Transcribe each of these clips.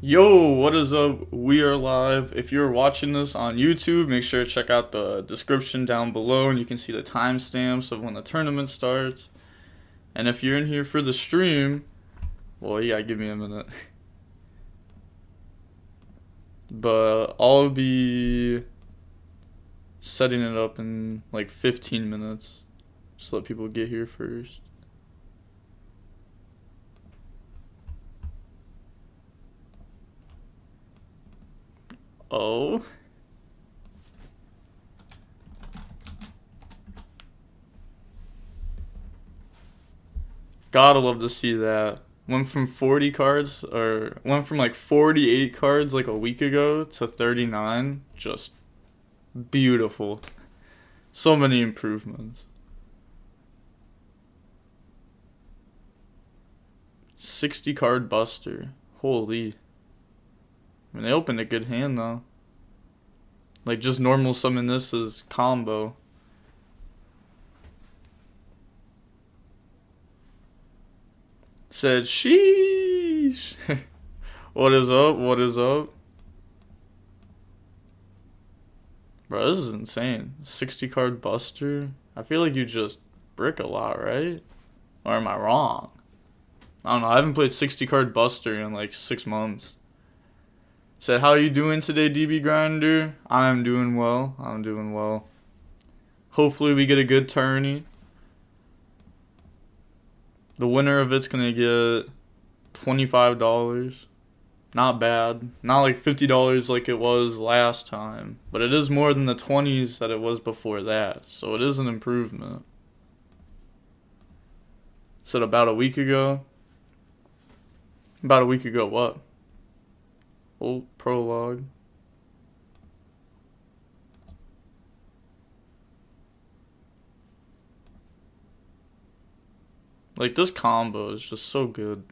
Yo, what is up? We are live. If you're watching this on YouTube, make sure to check out the description down below and you can see the timestamps of when the tournament starts. And if you're in here for the stream, well, you gotta give me a minute. But I'll be setting it up in like 15 minutes. Just let people get here first. Oh. Gotta love to see that. Went from 40 cards, or went from like 48 cards like a week ago to 39. Just beautiful. So many improvements. 60 card buster. Holy. I mean, they opened a good hand though. Like just normal summon this is combo. Said sheesh. What is up? What is up? Bro, this is insane. 60 card buster. I feel like you just brick a lot, right? Or am I wrong? I don't know. I haven't played 60 card buster in like 6 months. Said, how you doing today, DB Grinder? I'm doing well. I'm doing well. Hopefully we get a good tourney. The winner of it's gonna get $25. Not bad. Not like $50 like it was last time. But it is more than the 20s that it was before that. So it is an improvement. Said about a week ago. About a week ago what? Old prologue. Like this combo is just so good.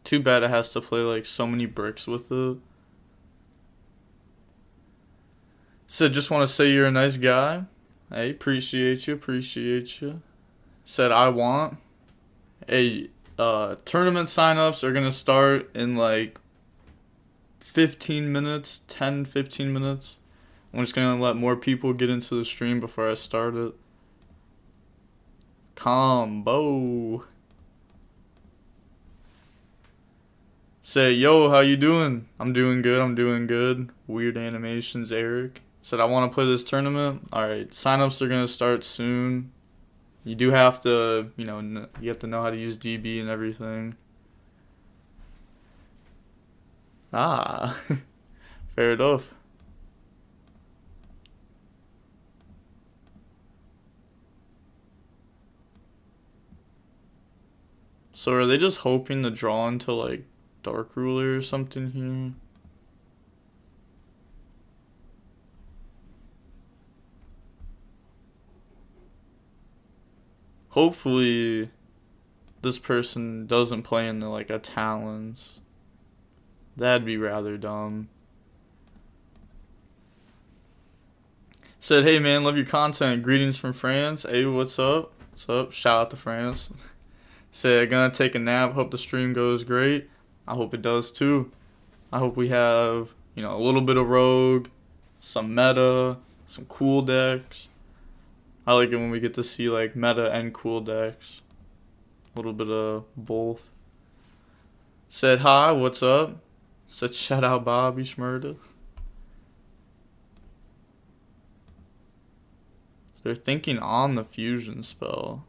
Too bad it has to play like so many bricks with it. Said just want to say you're a nice guy. Hey, appreciate you, appreciate you. Said I want a tournament signups are gonna start in like 15 minutes, 10-15 minutes. I'm just gonna let more people get into the stream before I start it. Combo. Say, yo, how you doing? I'm doing good, I'm doing good. Weird animations, Eric. Said, I want to play this tournament. Alright, signups are gonna start soon. You do have to, you have to know how to use DB and everything. Ah, fair enough. So are they just hoping to draw into like Dark Ruler or something here? Hopefully this person doesn't play into like a Talons. That'd be rather dumb. Said, hey man, love your content. Greetings from France. Hey, what's up? What's up? Shout out to France. Said, gonna take a nap. Hope the stream goes great. I hope it does too. I hope we have, a little bit of rogue, some meta, some cool decks. I like it when we get to see like meta and cool decks. A little bit of both. Said, hi, what's up? Said, shout out Bobby Schmurda. They're thinking on the fusion spell.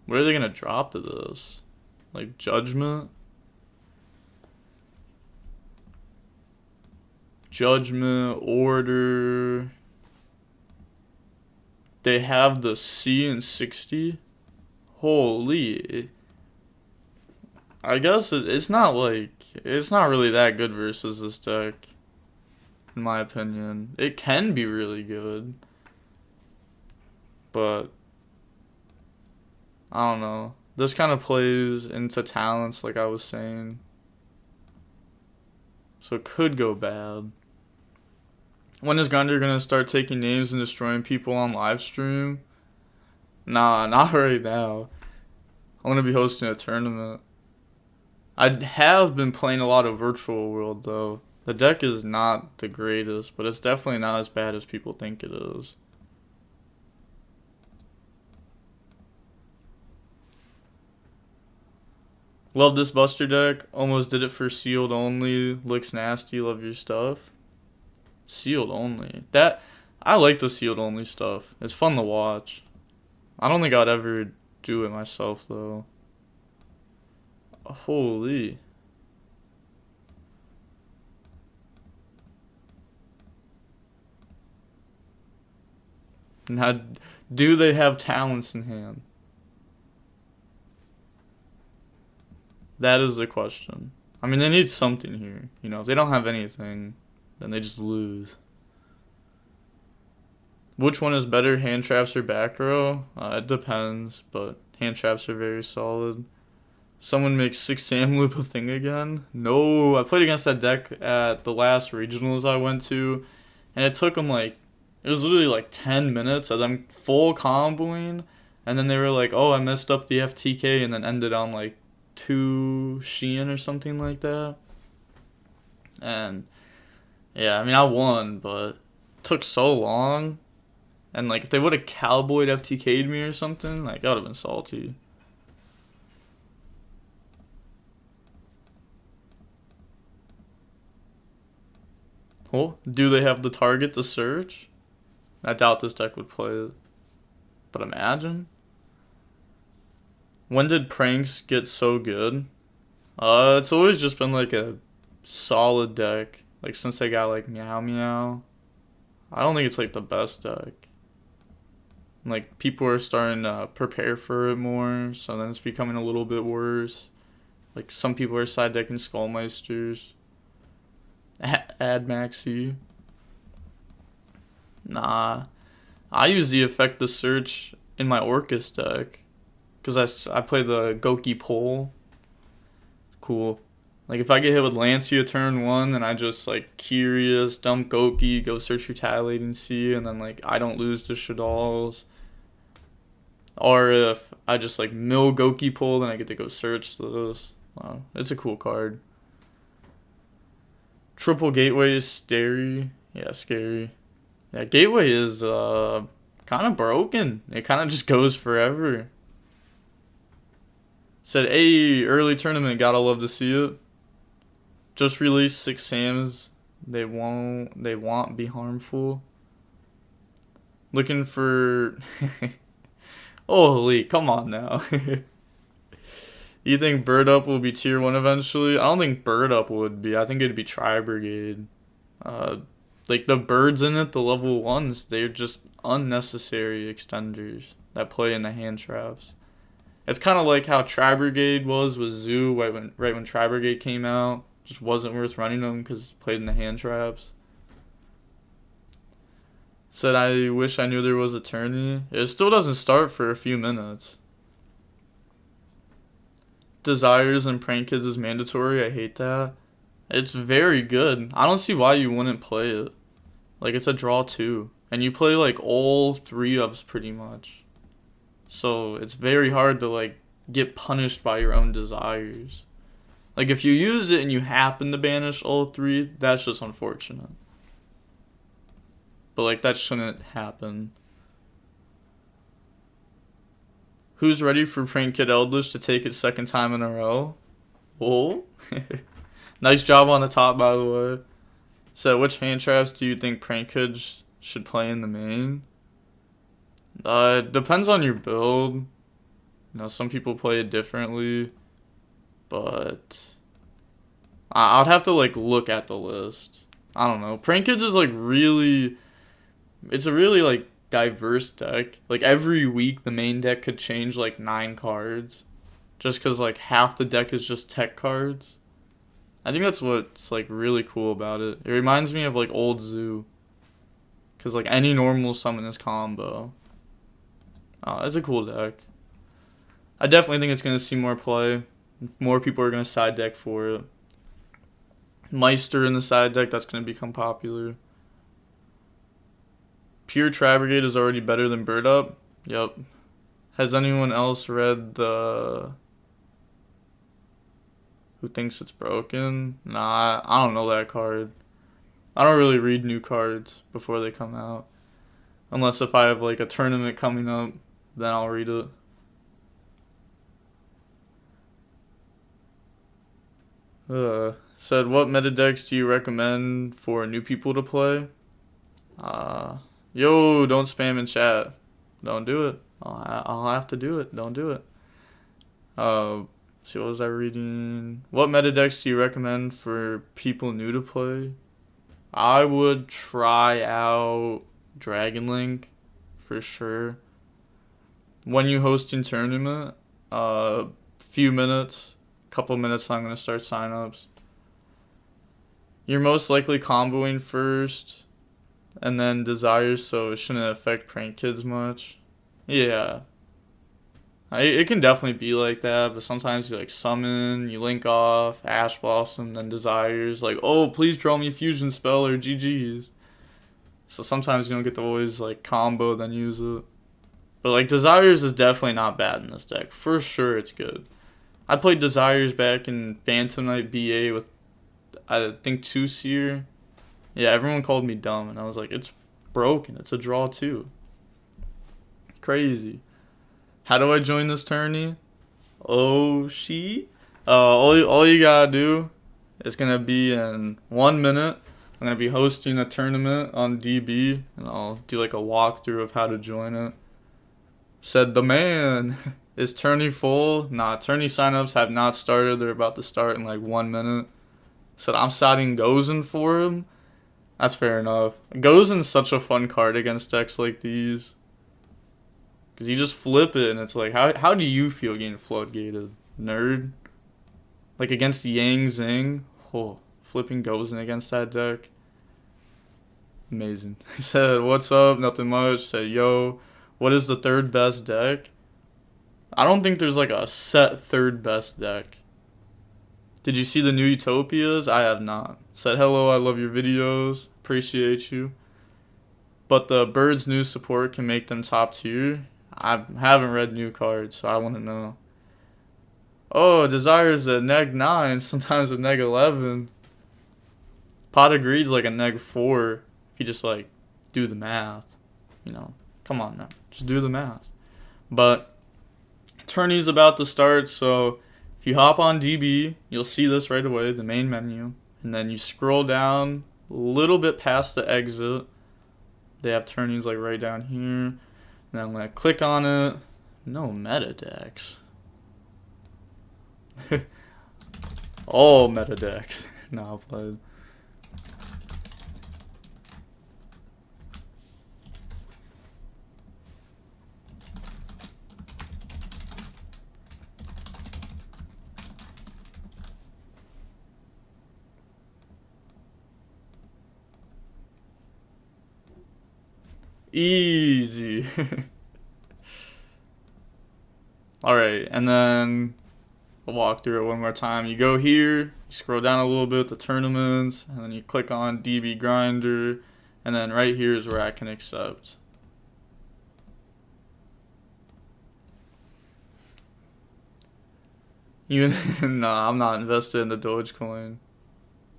Where are they gonna drop to this? Like Judgment? Judgment, Order. They have the C in 60? Holy. I guess it's not really that good versus this deck. In my opinion. It can be really good. But I don't know. This kind of plays into talents like I was saying. So it could go bad. When is Grinder gonna start taking names and destroying people on live stream? Nah, not right now. I'm gonna be hosting a tournament. I have been playing a lot of Virtual World though. The deck is not the greatest, but it's definitely not as bad as people think it is. Love this Buster deck. Almost did it for sealed only. Looks nasty. Love your stuff. Sealed only. I like the sealed only stuff. It's fun to watch. I don't think I'd ever do it myself though. Holy. Now, do they have talents in hand? That is the question. I mean, they need something here. You know, if they don't have anything, then they just lose. Which one is better, hand traps or back row? It depends, but hand traps are very solid. Someone makes 6 Sam loop a thing again? No, I played against that deck at the last regionals I went to, and it took them like, it was literally like 10 minutes of them full comboing, and then they were like, oh, I messed up the FTK, and then ended on like 2 Sheehan or something like that. And yeah, I mean, I won, but it took so long. And like, if they would have cowboyed FTK'd me or something, like, that would have been salty. Oh, do they have the target to search? I doubt this deck would play it. But imagine. When did pranks get so good? It's always just been like a solid deck. Like since they got like Meow Meow. I don't think it's like the best deck. Like people are starting to prepare for it more, so then it's becoming a little bit worse. Like some people are side decking Skullmeisters. Add Maxi. Nah. I use the effect to search in my Orcus deck. Because I play the Goki Pole. Cool. Like, if I get hit with Lancia turn 1, then I just, like, Curious, dump Goki, go search for Titillating Sea, and then, like, I don't lose to Shadalls. Or if I just, like, mill Goki Pole, then I get to go search those. Wow, it's a cool card. Triple Gateway is scary. Yeah, scary. Yeah, Gateway is, kind of broken. It kind of just goes forever. Said, hey, early tournament, gotta love to see it. Just released 6 Sams. They won't be harmful. Looking for... Holy, come on now. You think Bird Up will be tier 1 eventually? I don't think Bird Up would be. I think it'd be Tri Brigade. Like, the birds in it, the level 1s, they're just unnecessary extenders that play in the hand traps. It's kind of like how Tri Brigade was with Zoo right when Tri Brigade came out. Just wasn't worth running them because it played in the hand traps. Said, I wish I knew there was a tourney. It still doesn't start for a few minutes. Desires and Prank Kids is mandatory. I hate that. It's very good. I don't see why you wouldn't play it. Like, it's a draw 2. And you play, like, all 3-ups pretty much. So it's very hard to like get punished by your own desires. Like if you use it and you happen to banish all 3, that's just unfortunate. But like that shouldn't happen. Who's ready for Prank Kid Eldritch to take it 2nd time in a row? Oh. Nice job on the top, by the way. So which hand traps do you think Prank Kid should play in the main? It depends on your build. You know, some people play it differently, but I'd have to like look at the list. I don't know. Prank Kids is like really, it's a really like diverse deck. Like every week the main deck could change like 9 cards, just because like half the deck is just tech cards. I think that's what's like really cool about it. It reminds me of like old Zoo, because like any normal summon is combo. Oh, it's a cool deck. I definitely think it's going to see more play. More people are going to side deck for it. Meister in the side deck, that's going to become popular. Pure Tri Brigade is already better than Bird Up. Yep. Has anyone else read the Who Thinks It's Broken? Nah, I don't know that card. I don't really read new cards before they come out. Unless if I have like a tournament coming up, then I'll read it. Said, what meta decks do you recommend for new people to play? Yo, don't spam in chat. Don't do it. I'll have to do it. Don't do it. See, what was I reading? What meta decks do you recommend for people new to play? I would try out Dragon Link for sure. When you hosting tournament, few minutes, couple minutes, I'm gonna start signups. You're most likely comboing first, and then desires, so it shouldn't affect prank kids much. Yeah, it can definitely be like that, but sometimes you like summon, you link off, Ash Blossom, then desires, like, oh, please draw me Fusion Spell or GG's. So sometimes you don't get to always like combo, then use it. But like desires is definitely not bad in this deck. For sure it's good. I played desires back in Phantom Knight BA with, I think, 2 Seer. Yeah, everyone called me dumb, and I was like, it's broken. It's a draw too. Crazy. How do I join this tourney? Oh, all you gotta do is gonna be in 1 minute. I'm gonna be hosting a tournament on DB, and I'll do like a walkthrough of how to join it. Said the man. Is Tourney full? Nah, Tourney signups have not started. They're about to start in like 1 minute. Said I'm siding Gozen for him. That's fair enough. Gozen's such a fun card against decks like these. Because you just flip it and it's like, how do you feel getting floodgated? Nerd? Like against Yang Zing? Oh, flipping Gozen against that deck. Amazing. He said, what's up? Nothing much. Said, yo, what is the third best deck? I don't think there's like a set third best deck. Did you see the new Utopias? I have not. Said, hello, I love your videos. Appreciate you. But the Bird's new support can make them top tier. I haven't read new cards, so I want to know. Oh, Desire's a neg 9, sometimes a neg 11. Pot of Greed's like a neg 4. If you just like do the math. You know, come on now. Just do the math. But Tourney's about to start, so if you hop on DB, you'll see this right away, the main menu. And then you scroll down a little bit past the exit. They have Tourneys like right down here. And then I'm going to click on it. No meta decks. All meta decks. Nah, I've played. Easy. Alright, and then I'll walk through it one more time. You go here, you scroll down a little bit, the tournaments, and then you click on DB Grinder, and then right here is where I can accept. Nah, I'm not invested in the Dogecoin.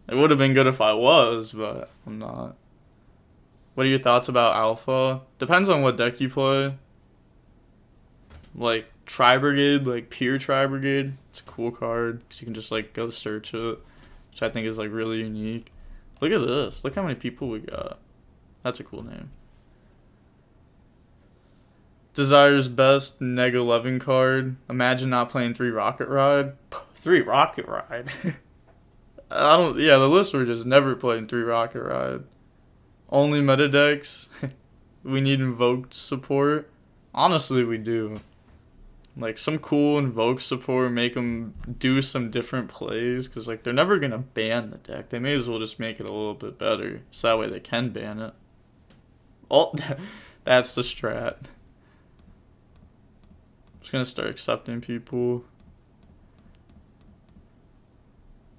It would have been good if I was, but I'm not. What are your thoughts about Alpha? Depends on what deck you play. Like Tri-Brigade, like pure Tri-Brigade. It's a cool card because you can just like go search it, which I think is like really unique. Look at this. Look how many people we got. That's a cool name. Desire's best neg 11 card. Imagine not playing 3 Rocket Ride. 3 Rocket Ride. Yeah, the list were just never playing 3 Rocket Ride. Only meta decks. We need invoked support. Honestly, we do. Like some cool invoke support, make them do some different plays, because like they're never gonna ban the deck. They may as well just make it a little bit better, so that way they can ban it. Oh, that's the strat. Just gonna start accepting people.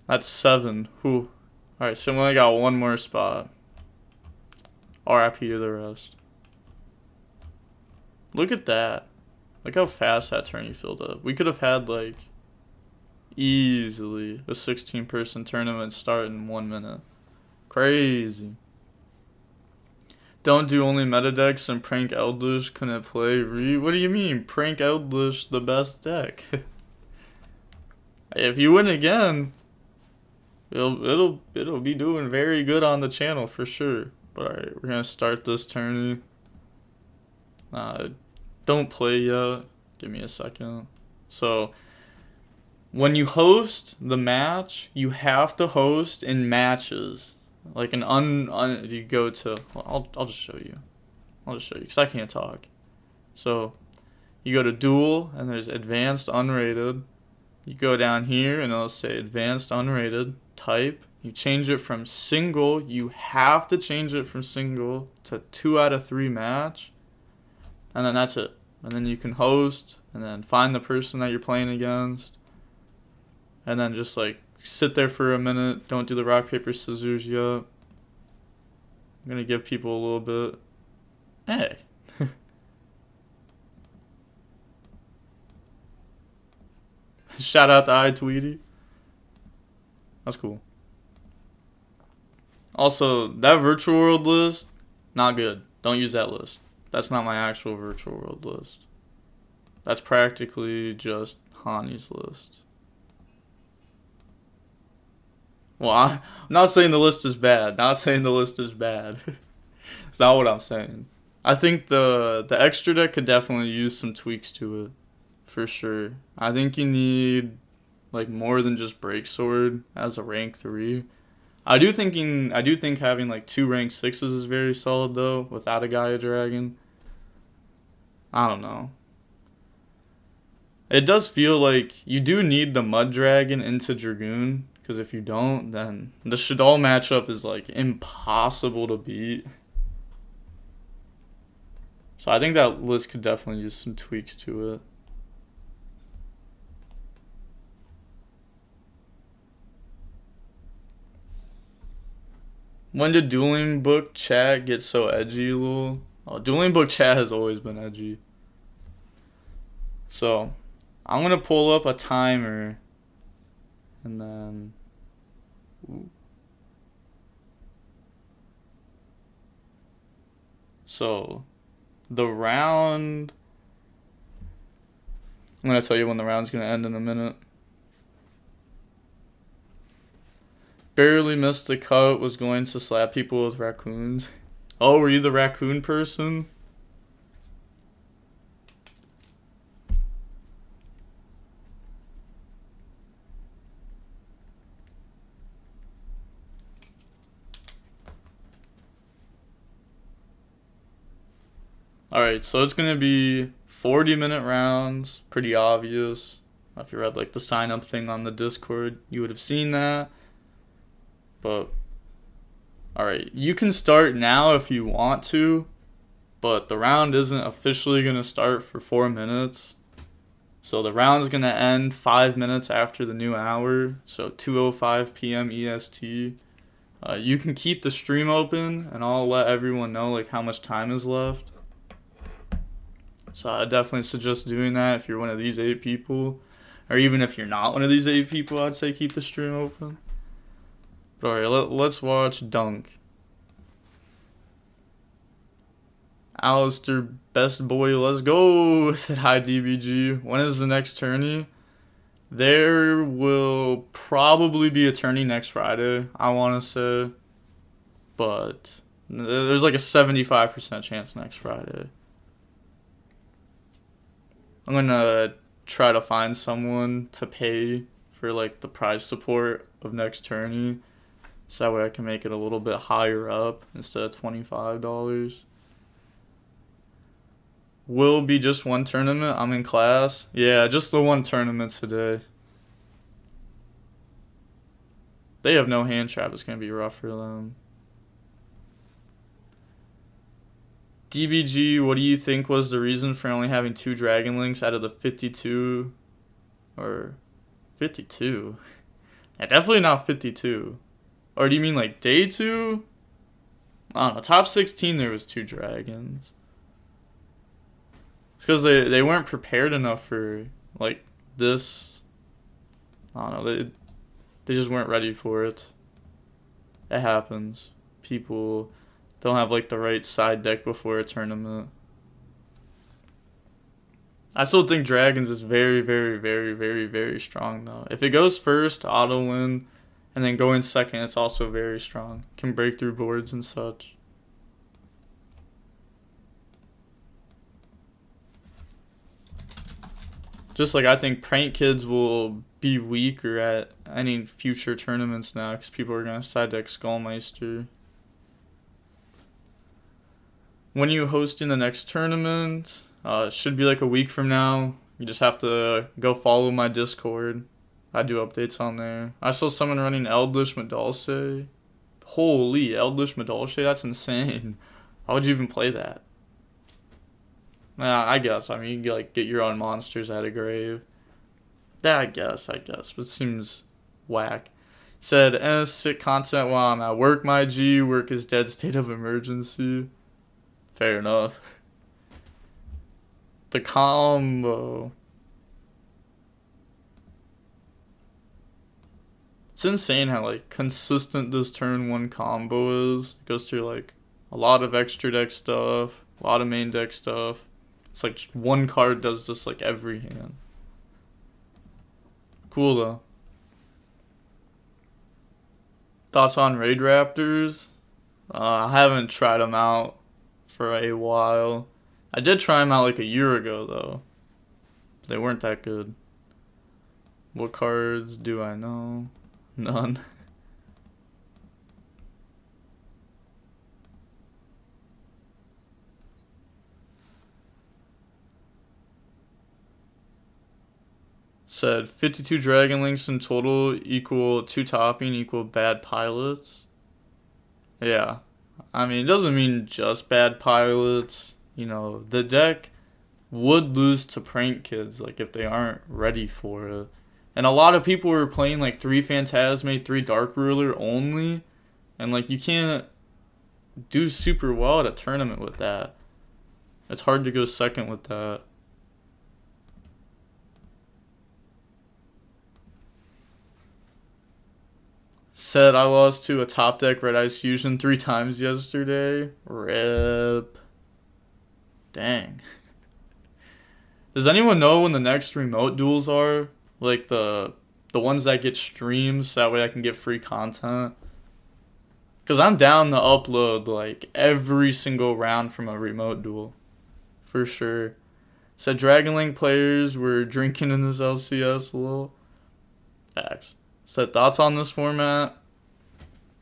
That's 7. Whew. Alright, so we only got one more spot. RIP to the rest. Look at that. Look how fast that tourney filled up. We could have had like easily a 16-person tournament start in 1 minute. Crazy. Don't do only meta decks and prank Eldritch couldn't play What do you mean? Prank Eldritch the best deck. If you win again, it'll be doing very good on the channel for sure. But alright, we're gonna start this tourney. Don't play yet. Give me a second. So when you host the match, you have to host in matches. Like you go to, well, I'll just show you. I'll just show you because I can't talk. So you go to duel and there's advanced unrated. You go down here and it'll say advanced unrated. Type. You change it from single. You have to change it from single to 2 out of 3 match. And then that's it. And then you can host and then find the person that you're playing against. And then just like sit there for a minute. Don't do the rock, paper, scissors yet. I'm going to give people a little bit. Hey. Shout out to iTweety. That's cool. Also, that virtual world list, not good. Don't use that list. That's not my actual virtual world list. That's practically just Hani's list. Well, I'm not saying the list is bad. Not saying the list is bad. It's not what I'm saying. I think the extra deck could definitely use some tweaks to it. For sure. I think you need like more than just Breaksword as a rank 3. I do think having like 2 rank 6s is very solid though, without a Gaia Dragon. I don't know. It does feel like you do need the Mud Dragon into Dragoon. Because if you don't, then the Shaddoll matchup is like impossible to beat. So I think that list could definitely use some tweaks to it. When did DuelingBook chat get so edgy, lol? Oh, DuelingBook chat has always been edgy. So I'm going to pull up a timer. And then, so the round, I'm going to tell you when the round's going to end in a minute. Barely missed the cut, was going to slap people with raccoons. Oh, were you the raccoon person? Alright, so it's going to be 40-minute rounds. Pretty obvious. If you read like the sign-up thing on the Discord, you would have seen that. But, alright, you can start now if you want to. But the round isn't officially going to start for 4 minutes. So the round is going to end 5 minutes after the new hour. So 2:05 p.m. EST. You can keep the stream open and I'll let everyone know like how much time is left. So I definitely suggest doing that if you're one of these 8 people. Or even if you're not one of these 8 people, I'd say keep the stream open. But alright, let's watch Dunk. Alistair, best boy, let's go, said hi DBG. When is the next tourney? There will probably be a tourney next Friday, I want to say. But there's like a 75% chance next Friday. I'm going to try to find someone to pay for like the prize support of next tourney. So that way I can make it a little bit higher up instead of $25. Will be just one tournament. I'm in class. Yeah, just the one tournament today. They have no hand trap. It's going to be rough for them. DBG, what do you think was the reason for only having 2 Dragon Links out of the 52? Or 52? Yeah, definitely not 52. Or do you mean like day 2? I don't know. Top 16 there was 2 dragons. because they weren't prepared enough for like this. I don't know. They just weren't ready for it. It happens. People don't have like the right side deck before a tournament. I still think Dragons is very, very, very, very, very strong though. If it goes first, auto win, and then going second, it's also very strong. Can break through boards and such. Just like I think Prank Kids will be weaker at any future tournaments now because people are going to side deck Skullmeister. When you hosting the next tournament, it should be like a week from now. You just have to go follow my Discord. I do updates on there. I saw someone running Eldritch Madolce. Holy, Eldritch Madolce, that's insane. How would you even play that? I guess. I mean, you like get your own monsters at a grave. Yeah, I guess. But it seems whack. Said, sick content while I'm at work, my G. Work is dead state of emergency. Fair enough. The combo. It's insane how like consistent this turn one combo is. It goes through like a lot of extra deck stuff, a lot of main deck stuff. It's like just one card does this like every hand. Cool though. Thoughts on Raid Raptors? I haven't tried them out for a while. I did try them out like a year ago though. They weren't that good. What cards do I know? None. Said 52 Dragon Links in total equal 2 topping equal bad pilots. Yeah. I mean, it doesn't mean just bad pilots. You know, the deck would lose to Prank Kids, like, if they aren't ready for it. And a lot of people were playing, like, 3 Phantasmate, 3 Dark Ruler only. And, like, you can't do super well at a tournament with that. It's hard to go second with that. Said I lost to a top deck Red Eyes Fusion 3 times yesterday. RIP. Dang. Does anyone know when the next remote duels are? Like the ones that get streams, so that way I can get free content. Because I'm down to upload like every single round from a remote duel. For sure. Said Dragon Link players were drinking in this LCS a little. Facts. Said thoughts on this format?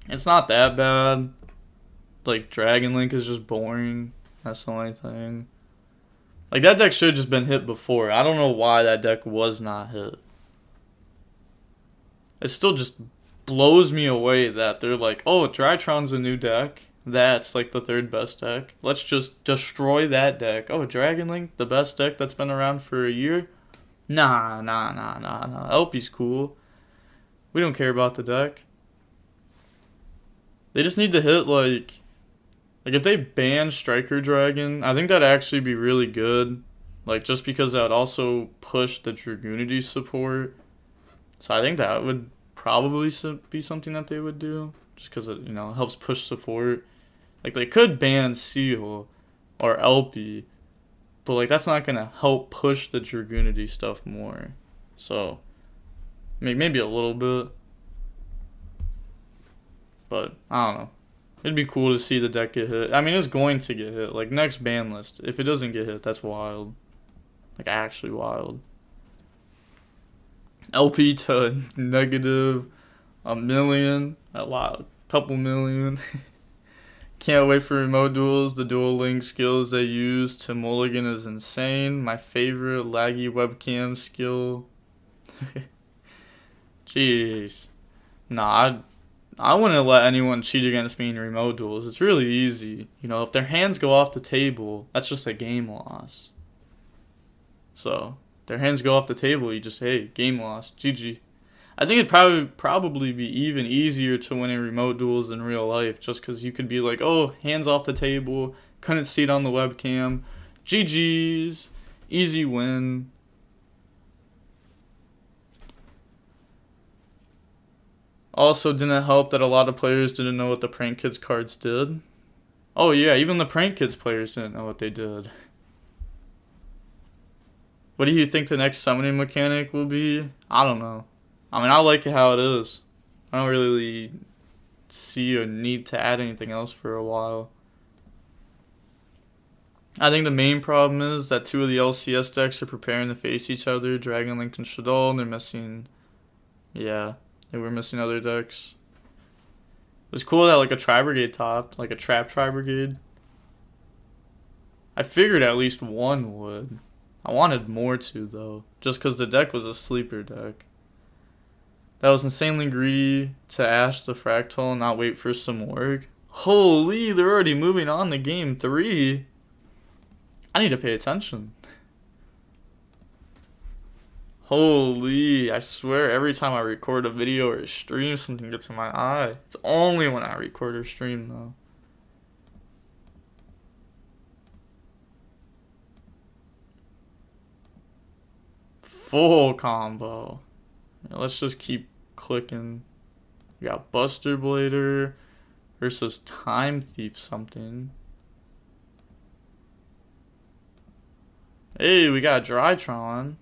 It's not that bad. Like Dragon Link is just boring. That's the only thing. Like that deck should have just been hit before. I don't know why that deck was not hit. It still just blows me away that they're like, oh, Drytron's a new deck. That's like the 3rd best deck. Let's just destroy that deck. Oh, Dragon Link, the best deck that's been around for a year? Nah. LP's cool. We don't care about the deck. They just need to hit like if they ban Striker Dragon, I think that'd actually be really good. Like just because that would also push the Dragoonity support. So I think that would probably be something that they would do. Just because it, helps push support. Like they could ban Seal or LP. But like that's not going to help push the Dragoonity stuff more. So maybe a little bit. But, I don't know. It'd be cool to see the deck get hit. I mean, it's going to get hit. Like, next ban list. If it doesn't get hit, that's wild. Like, actually wild. LP to negative $1 million. A lot. Couple million. Can't wait for remote duels. The dual link skills they use to mulligan is insane. My favorite laggy webcam skill. Jeez. Nah, I wouldn't let anyone cheat against me in remote duels. It's really easy. If their hands go off the table, that's just a game loss. So, if their hands go off the table, you just, hey, game loss, GG. I think it'd probably be even easier to win in remote duels in real life, just because you could be like, oh, hands off the table, couldn't see it on the webcam, GG's. Easy win. Also, didn't help that a lot of players didn't know what the Prank Kids cards did. Oh yeah, even the Prank Kids players didn't know what they did. What do you think the next summoning mechanic will be? I don't know. I mean, I like it how it is. I don't really see a need to add anything else for a while. I think the main problem is that two of the LCS decks are preparing to face each other, Dragon Link and Shaddoll, and they're missing... Yeah, they were missing other decks. It was cool that like a Tri-Brigade topped, like a Trap Tri-Brigade. I figured at least one would. I wanted more to though, just because the deck was a sleeper deck. That was insanely greedy to Ash the Fractal and not wait for some work. Holy, they're already moving on to game 3. I need to pay attention. Holy, I swear every time I record a video or a stream, something gets in my eye. It's only when I record or stream though. Full combo. Yeah, let's just keep clicking. We got Buster Blader versus Time Thief something. Hey, we got Drytron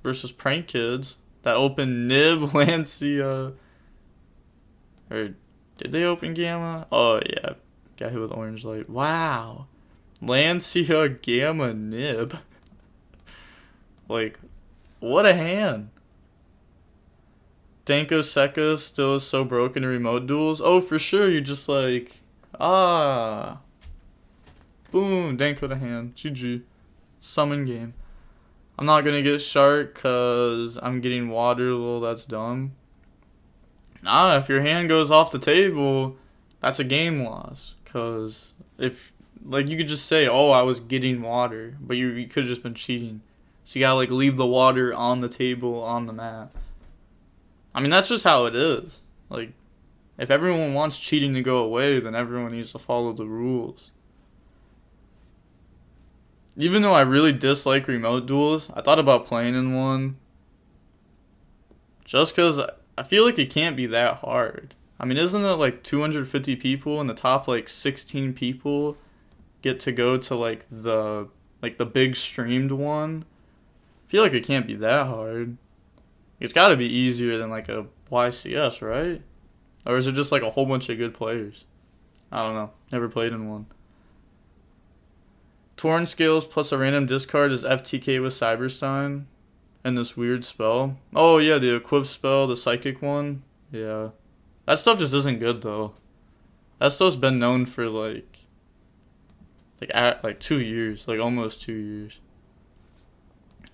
versus Prank Kids. That opened Nib, Lancia. Or did they open Gamma? Oh yeah, guy who with orange light. Wow, Lancia, Gamma, Nib. Like, what a hand. Danko Sekka still is so broken in remote duels. Oh, for sure, you just like, boom, Danko to hand. GG. Summon game. I'm not gonna get Shark because I'm getting water. Well, that's dumb. Nah, if your hand goes off the table, that's a game loss. Because if, like, you could just say, oh, I was getting water, but you could have just been cheating. So you gotta, like, leave the water on the table on the mat. I mean, that's just how it is. Like, if everyone wants cheating to go away, then everyone needs to follow the rules. Even though I really dislike remote duels, I thought about playing in one. Just because I feel like it can't be that hard. I mean, isn't it like 250 people and the top like 16 people get to go to like the big streamed one? I feel like it can't be that hard. It's got to be easier than like a YCS, right? Or is it just like a whole bunch of good players? I don't know. Never played in one. Torn Scales plus a random discard is FTK with Cyberstein. And this weird spell. Oh yeah, the equip spell, the psychic one. Yeah. That stuff just isn't good though. That stuff's been known for like 2 years. Like almost 2 years.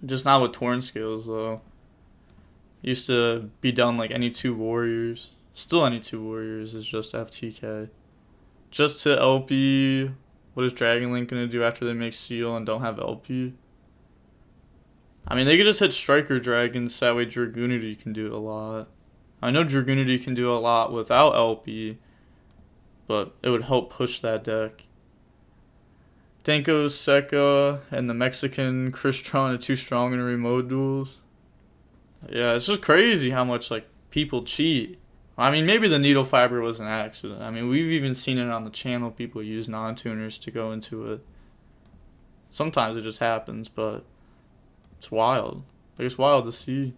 Just not with Torn Scales though. Used to be done like any 2 warriors. Still any 2 warriors is just FTK. Just to LP. What is Dragon Link going to do after they make Seal and don't have LP? I mean, they could just hit Striker Dragons, so that way Dragoonity can do a lot. I know Dragoonity can do a lot without LP, but it would help push that deck. Danko Sekka and the Mexican Crystron are too strong in remote duels. Yeah, it's just crazy how much like people cheat. I mean, maybe the needle fiber was an accident. I mean, we've even seen it on the channel. People use non-tuners to go into it. Sometimes it just happens, but it's wild. Like, it's wild to see.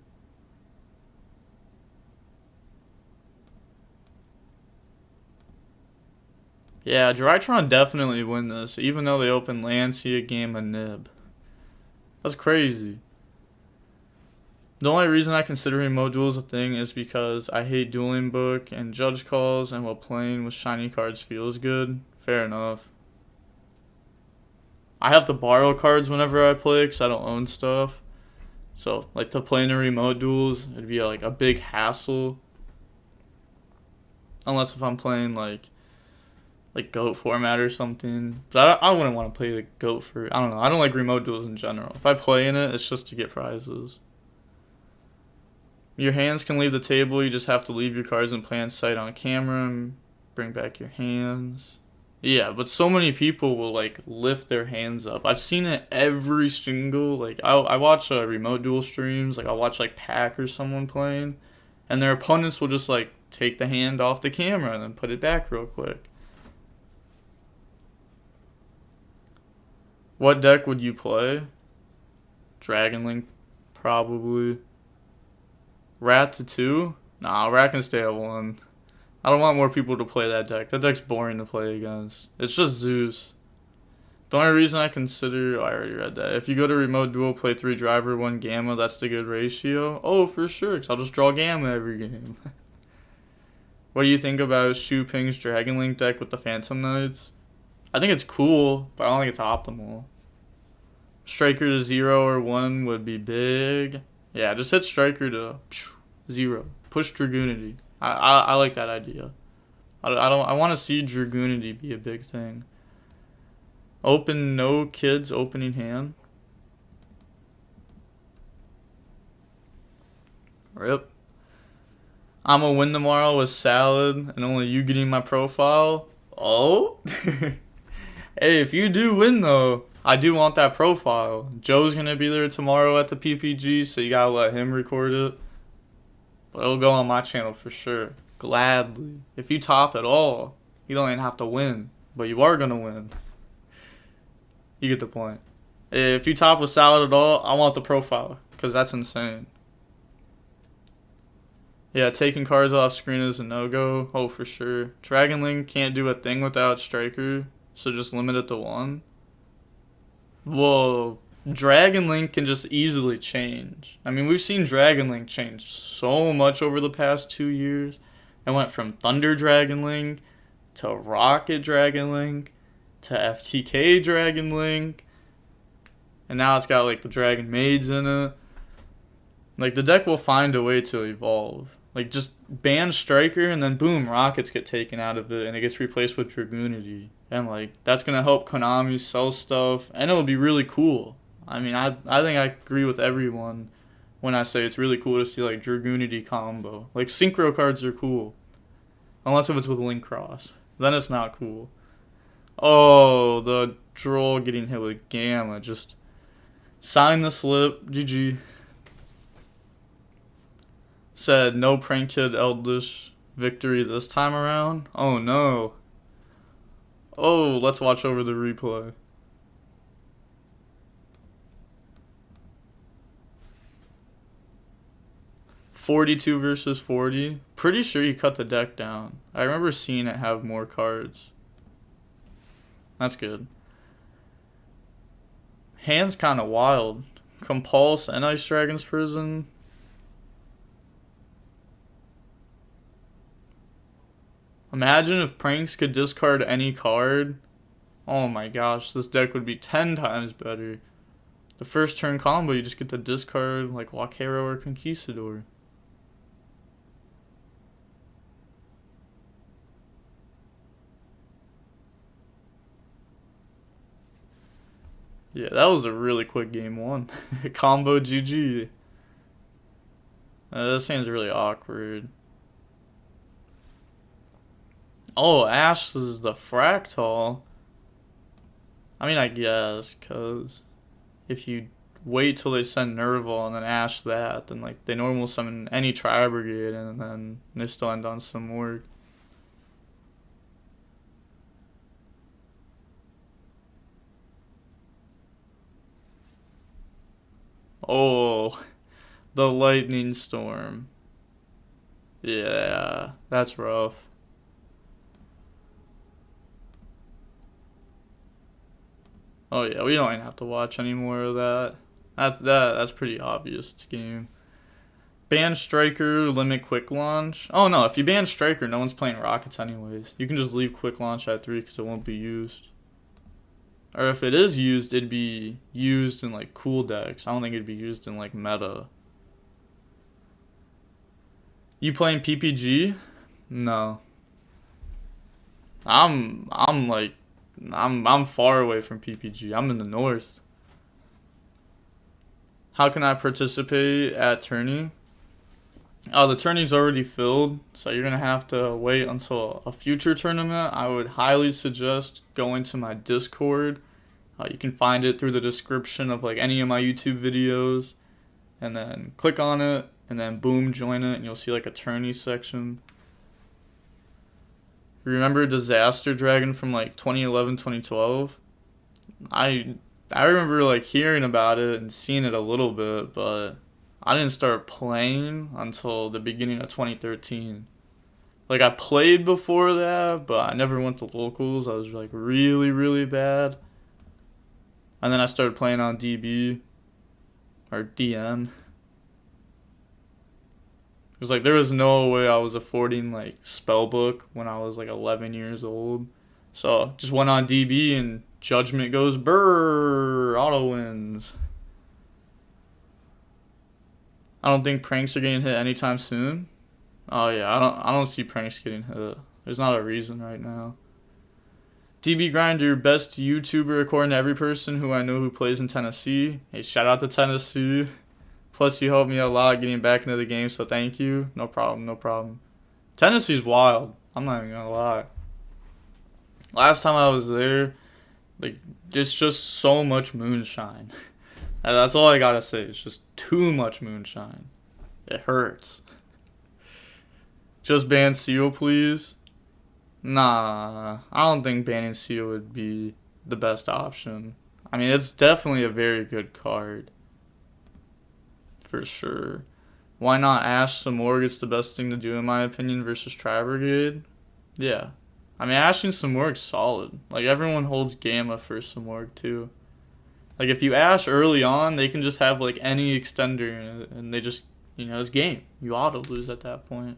Yeah, Drytron definitely win this, even though they open Lancia, Gamma, Nib. That's crazy. The only reason I consider remote duels a thing is because I hate DuelingBook and judge calls, and while playing with shiny cards feels good. Fair enough. I have to borrow cards whenever I play because I don't own stuff. So, like, to play in a remote duels, it'd be like a big hassle. Unless if I'm playing like GOAT format or something. But I wouldn't want to play the GOAT for, I don't know. I don't like remote duels in general. If I play in it, it's just to get prizes. Your hands can leave the table. You just have to leave your cards in plain sight on camera and bring back your hands. Yeah, but so many people will like lift their hands up. I've seen it every single like I watch remote duel streams. Like I watch like Pack or someone playing, and their opponents will just like take the hand off the camera and then put it back real quick. What deck would you play? Dragon Link, probably. Rat to 2? Nah, Rat can stay at 1. I don't want more people to play that deck. That deck's boring to play against. It's just Zeus. The only reason I consider... I already read that. If you go to Remote Duel, play 3 Driver, 1 Gamma, that's the good ratio. Oh, for sure, because I'll just draw Gamma every game. What do you think about Shu Ping's Dragon Link deck with the Phantom Knights? I think it's cool, but I don't think it's optimal. Striker to 0 or 1 would be big. Yeah, just hit Striker to 0. Push Dragoonity. I like that idea. I want to see Dragoonity be a big thing. Open no kids opening hand. Rip. I'm gonna win tomorrow with Salad and only you getting my profile. Oh? Hey, if you do win though, I do want that profile. Joe's gonna be there tomorrow at the PPG, so you gotta let him record it. But it'll go on my channel for sure. Gladly. If you top at all, you don't even have to win. But you are gonna win. You get the point. If you top with Salad at all, I want the profile. Because that's insane. Yeah, taking cards off screen is a no-go. Oh, for sure. Dragon Link can't do a thing without Striker. So just limit it to 1. Whoa. Dragon Link can just easily change. I mean, we've seen Dragon Link change so much over the past 2 years. It went from Thunder Dragon Link to Rocket Dragon Link to FTK Dragon Link. And now it's got like the Dragon Maids in it. Like the deck will find a way to evolve. Like just ban Striker and then boom, Rockets get taken out of it and it gets replaced with Dragoonity. And like that's gonna help Konami sell stuff and it'll be really cool. I mean, I think I agree with everyone when I say it's really cool to see, like, Dragoonity combo. Like, Synchro cards are cool. Unless if it's with Link Cross. Then it's not cool. Oh, the Droll getting hit with Gamma. Just sign the slip. GG. Said, no Prank Kid Eldritch victory this time around. Oh, no. Oh, let's watch over the replay. 42 versus 40. Pretty sure he cut the deck down. I remember seeing it have more cards. That's good. Hand's kind of wild. Compulse and Ice Dragon's Prison. Imagine if Pranks could discard any card. Oh my gosh, this deck would be 10 times better. The first turn combo, you just get to discard like Wakero or Conquistador. Yeah, that was a really quick game 1. Combo GG. This seems really awkward. Oh, Ash is the Fractal. I mean, I guess, because if you wait till they send Nerval and then Ash that, then like they normal summon any Tri-Brigade and then they still end on some work. Oh, the Lightning Storm. Yeah, that's rough. Oh yeah, we don't even have to watch any more of that. That's pretty obvious. It's game. Ban Striker, limit Quick Launch. Oh no, if you ban Striker, no one's playing Rockets anyways. You can just leave Quick Launch at 3 because it won't be used. Or if it is used, it'd be used in like cool decks. I don't think it'd be used in like meta. You playing PPG? No. I'm far away from PPG. I'm in the north. How can I participate at Tourney? Oh, the tourney's already filled, so you're going to have to wait until a future tournament. I would highly suggest going to my Discord. You can find it through the description of like any of my YouTube videos, and then click on it, and then boom, join it, and you'll see like a tourney section. Remember Disaster Dragon from like 2011, 2012? I remember like hearing about it and seeing it a little bit, but I didn't start playing until the beginning of 2013. Like I played before that, but I never went to locals. I was like really, really bad. And then I started playing on DB or DN. It was like there was no way I was affording like Spellbook when I was like 11 years old. So just went on DB and Judgment goes brrr, auto wins. I don't think pranks are getting hit anytime soon. Oh yeah, I don't see pranks getting hit. There's not a reason right now. DB Grinder, best YouTuber according to every person who I know who plays in Tennessee. Hey, shout out to Tennessee. Plus you helped me a lot getting back into the game, so thank you. No problem, no problem. Tennessee's wild. I'm not even gonna lie. Last time I was there, like, it's just so much moonshine. And that's all I gotta say. It's just too much moonshine. It hurts. Just ban Seal, please. Nah, I don't think banning Seal would be the best option. I mean, it's definitely a very good card. For sure. Why not Ash Samorg? It's the best thing to do in my opinion versus Tri-Brigade. Yeah. I mean, Ash and Samorg's solid. Like, everyone holds Gamma for Samorg too. Like, if you Ash early on, they can just have, like, any extender, and they just, you know, it's game. You auto-lose at that point.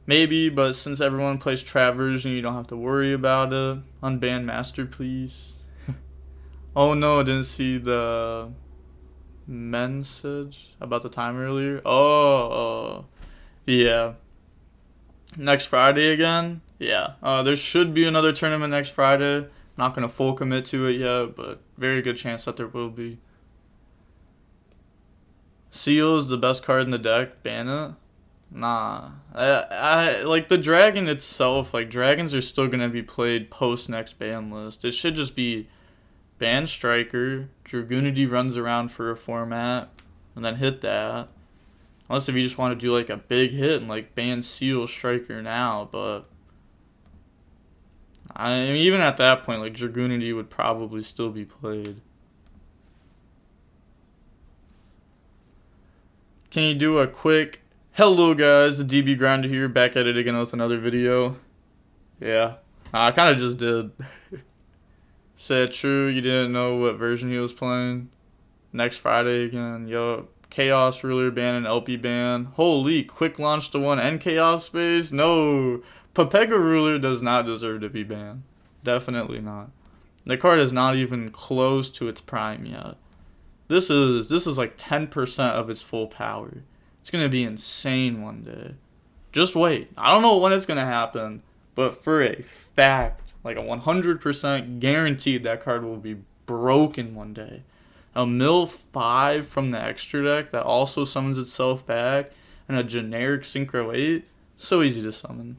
Maybe, but since everyone plays Traversion, you don't have to worry about it. Unban Master, please. Oh, no, I didn't see the message about the time earlier. Oh, yeah. Next Friday again? Yeah. There should be another tournament next Friday. Not going to full commit to it yet, but very good chance that there will be. Seal is the best card in the deck. Ban it? Nah. I like the dragon itself. Like, dragons are still going to be played post next ban list. It should just be ban Striker. Dragoonity runs around for a format. And then hit that. Unless if you just want to do like a big hit and like ban Seal Striker now. But I mean, even at that point, like, Dragoonity would probably still be played. Can you do a quick hello guys, the DB Grinder here, back at it again with another video? Yeah, I kind of just did. Said true, you didn't know what version he was playing. Next Friday again, yo. Chaos Ruler ban and LP ban. Holy, quick launch to one and Chaos Space? No. Pepega Ruler does not deserve to be banned. Definitely not. The card is not even close to its prime yet. This is like 10% of its full power. It's going to be insane one day. Just wait. I don't know when it's going to happen, but for a fact, like a 100% guaranteed, that card will be broken one day. A mill 5 from the extra deck that also summons itself back, and a generic Synchro 8, so easy to summon.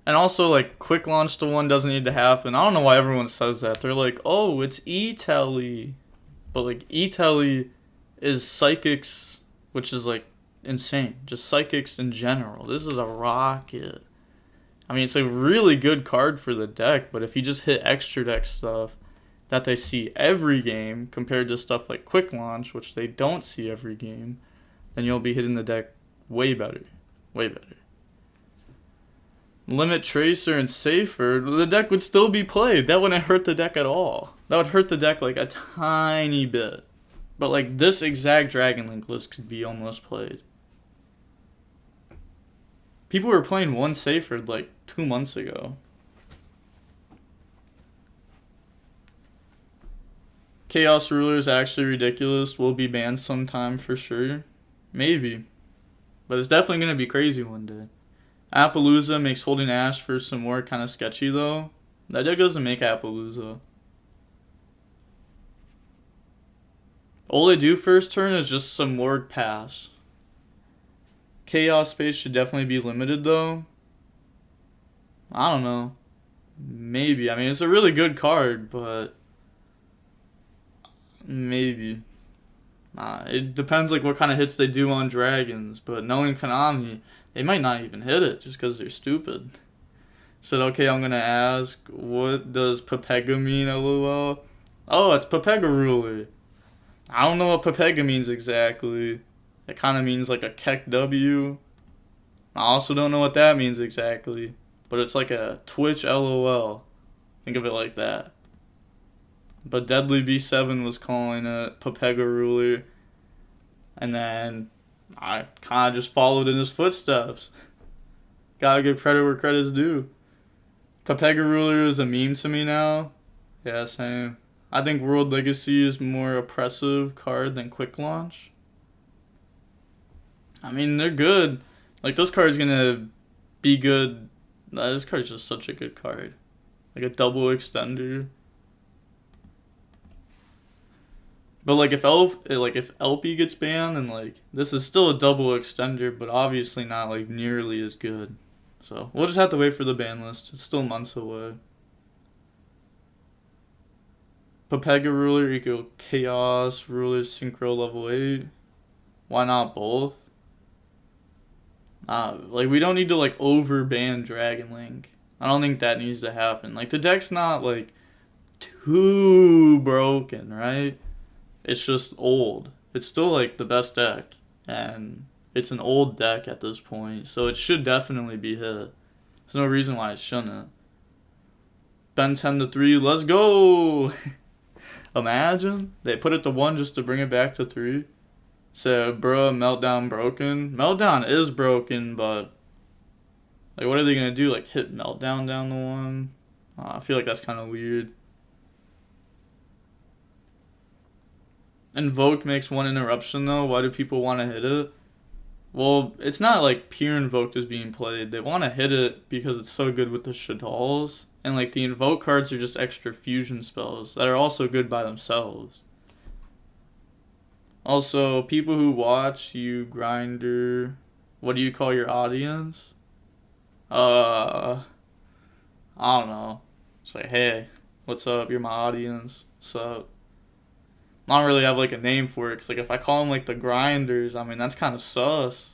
And also, like, quick launch to one doesn't need to happen. I don't know why everyone says that. They're like, oh, it's E-Telly. But, like, E-Telly is Psychics, which is, like, insane. Just Psychics in general. This is a rocket. I mean, it's a really good card for the deck, but if you just hit extra deck stuff that they see every game compared to stuff like quick launch, which they don't see every game, then you'll be hitting the deck way better. Way better. Limit Tracer and Safer, the deck would still be played. That wouldn't hurt the deck at all. That would hurt the deck like a tiny bit. But like this exact Dragon Link list could be almost played. People were playing one Safer like 2 months ago. Chaos Ruler is actually ridiculous. Will be banned sometime for sure. Maybe. But it's definitely going to be crazy one day. Appaloosa makes holding Ash for some more kind of sketchy though. That deck doesn't make Appaloosa. All they do first turn is just some Morg Pass. Chaos space should definitely be limited though. I don't know. Maybe. I mean, it's a really good card, but maybe. It depends like what kind of hits they do on dragons, but knowing Konami, they might not even hit it just because they're stupid. Said, okay, I'm gonna ask, what does Pepega mean, lol? Oh, it's Pepega Ruler. I don't know what Pepega means exactly. It kind of means like a Keck W. I also don't know what that means exactly, but it's like a Twitch LOL. Think of it like that. But Deadly B7 was calling it Pepega Ruler. And then I kind of just followed in his footsteps. Gotta give credit where credit's due. Pepega Ruler is a meme to me now. Yeah, same. I think World Legacy is more oppressive card than Quick Launch. I mean, they're good. Like, this card's gonna be good. This card's just such a good card. Like a double extender. But like if LP gets banned, then like this is still a double extender, but obviously not like nearly as good. So we'll just have to wait for the ban list. It's still months away. Pepega Ruler equal Chaos Ruler Synchro level 8. Why not both? Like we don't need to like over ban Dragon Link. I don't think that needs to happen. Like the deck's not like too broken, right? It's just old. It's still like the best deck, and it's an old deck at this point, so it should definitely be hit. There's no reason why it shouldn't. Ben 10-3, let's go! Imagine they put it to 1 just to bring it back to 3. So, bruh, Meltdown broken. Meltdown is broken, but like, what are they gonna do? Like, hit Meltdown down to 1? I feel like that's kind of weird. Invoked makes 1 interruption though. Why do people want to hit it? Well, it's not like pure Invoked is being played. They want to hit it because it's so good with the Shadals. And like the Invoke cards are just extra fusion spells that are also good by themselves. Also, people who watch you, Grinder, what do you call your audience? I don't know. It's like, hey, what's up? You're my audience. What's up? I don't really have like a name for it, because like if I call them like the Grinders, I mean that's kind of sus.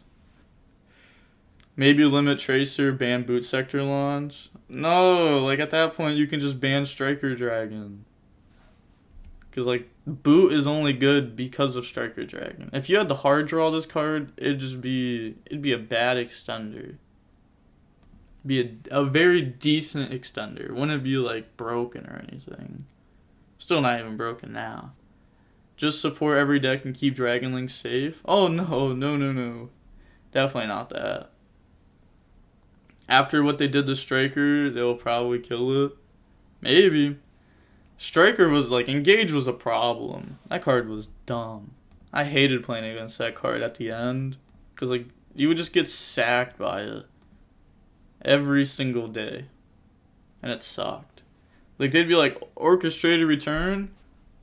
Maybe limit Tracer, ban Boot Sector launch. No, like at that point you can just ban Striker Dragon. Because like Boot is only good because of Striker Dragon. If you had to hard draw this card, it'd be a bad extender. Be a very decent extender. Wouldn't be like broken or anything. Still not even broken now. Just support every deck and keep Dragon Link safe. Oh no. Definitely not that. After what they did to Striker, they'll probably kill it. Maybe. Striker was like, Engage was a problem. That card was dumb. I hated playing against that card at the end. Because like, you would just get sacked by it. Every single day. And it sucked. Like they'd be like, Orchestrated Return?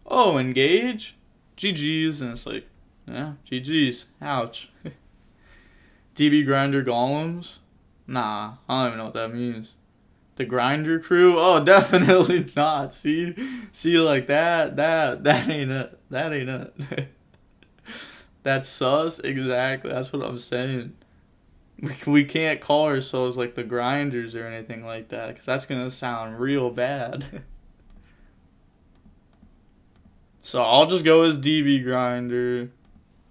Oh, Engage? GG's, and it's like, yeah, GG's. Ouch. DB Grinder Golems? Nah, I don't even know what that means. The Grinder Crew? Oh, definitely not. See, like that ain't it. That ain't it. That's sus? Exactly, that's what I'm saying. We can't call ourselves like the Grinders or anything like that, because that's gonna sound real bad. So I'll just go as DB Grinder,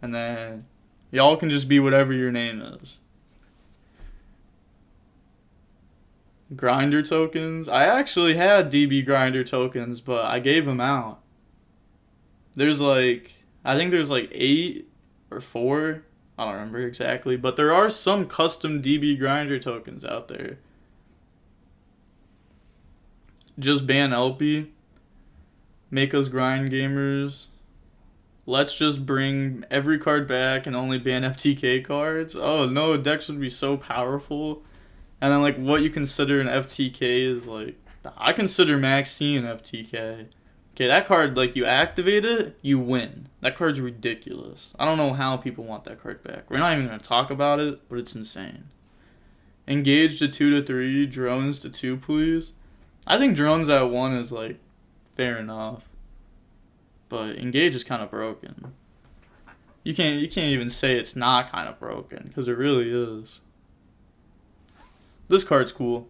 and then y'all can just be whatever your name is. Grinder tokens? I actually had DB Grinder tokens, but I gave them out. There's like, I think there's like 8 or 4. I don't remember exactly, but there are some custom DB Grinder tokens out there. Just ban LP. Make us grind gamers. Let's just bring every card back and only ban FTK cards. Oh no, decks would be so powerful. And then like what you consider an FTK is like, I consider Maxine FTK. Okay, that card, like, you activate it, you win. That card's ridiculous. I don't know how people want that card back. We're not even going to talk about it, but it's insane. Engage to 2 to 3, drones to 2, please. I think drones at 1 is, like, fair enough. But engage is kind of broken. You can't even say it's not kind of broken, because it really is. This card's cool.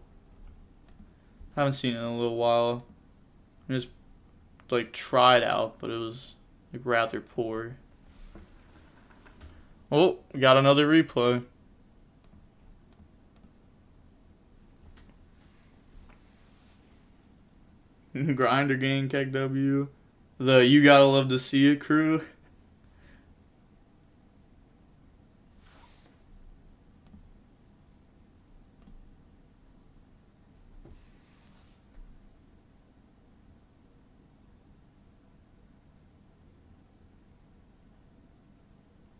Haven't seen it in a little while. I just like tried out, but it was like rather poor. Oh, we got another replay. Grinder gang Keg W. The You Gotta Love to See It crew.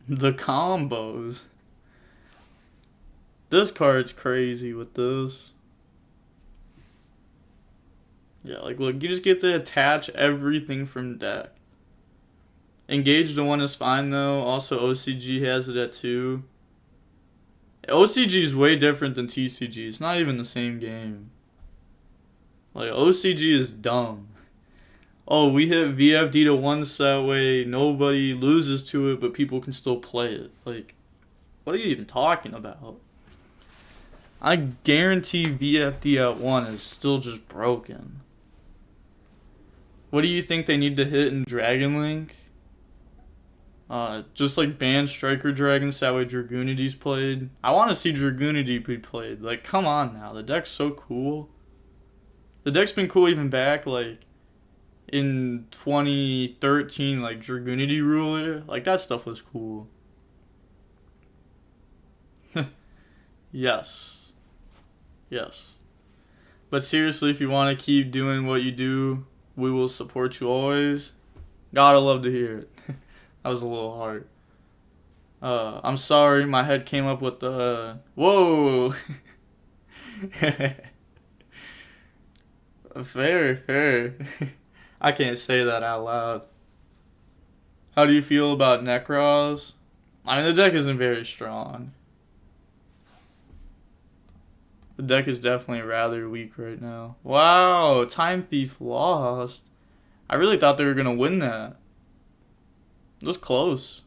The combos. This card's crazy with this. Yeah, like look, you just get to attach everything from deck. Engage to 1 is fine though. Also OCG has it at 2. OCG is way different than TCG. It's not even the same game. Like OCG is dumb. Oh, we hit VFD to 1 so that way nobody loses to it, but people can still play it. Like, what are you even talking about? I guarantee VFD at 1 is still just broken. What do you think they need to hit in Dragon Link? Just like ban Striker Dragons so that way Dragoonity's played. I want to see Dragoonity be played. Like, come on now. The deck's so cool. The deck's been cool even back, like, in 2013, like Dragoonity Ruler, like that stuff was cool. Yes. But seriously, if you want to keep doing what you do, we will support you always. Gotta love to hear it. That was a little hard. I'm sorry, my head came up with the whoa. Fair. I can't say that out loud. How do you feel about Necros? I mean, the deck isn't very strong. The deck is definitely rather weak right now. Wow, Time Thief lost. I really thought they were going to win that. It was close.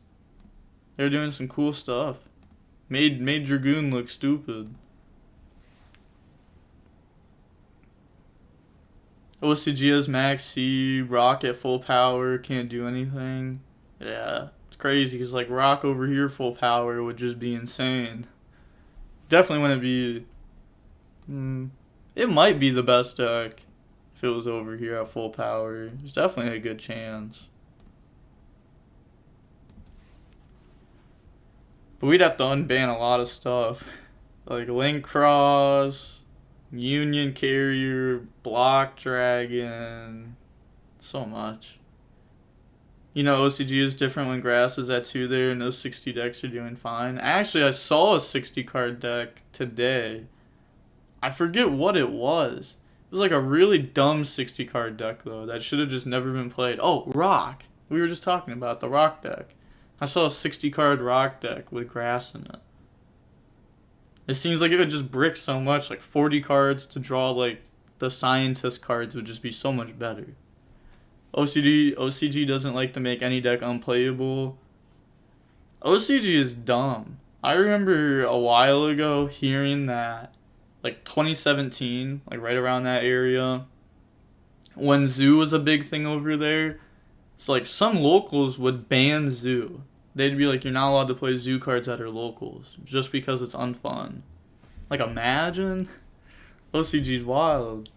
They were doing some cool stuff. Made Dragoon look stupid. OCG has max C, Rock at full power, can't do anything. Yeah, it's crazy because like Rock over here full power would just be insane. Definitely wouldn't be. It might be the best deck if it was over here at full power. There's definitely a good chance. But we'd have to unban a lot of stuff. Like Link Cross, Union Carrier, Block Dragon, so much. You know, OCG is different when Grass is at 2 there, and those 60 decks are doing fine. Actually, I saw a 60 card deck today. I forget what it was. It was like a really dumb 60 card deck, though, that should have just never been played. Oh, Rock. We were just talking about the Rock deck. I saw a 60 card Rock deck with Grass in it. It seems like it would just brick so much, like 40 cards to draw like the Scientist cards would just be so much better. OCG doesn't like to make any deck unplayable. OCG is dumb. I remember a while ago hearing that, like 2017, like right around that area, when Zoo was a big thing over there, it's like some locals would ban Zoo. They'd be like, you're not allowed to play Zoo cards at our locals just because it's unfun. Like, imagine? OCG's wild.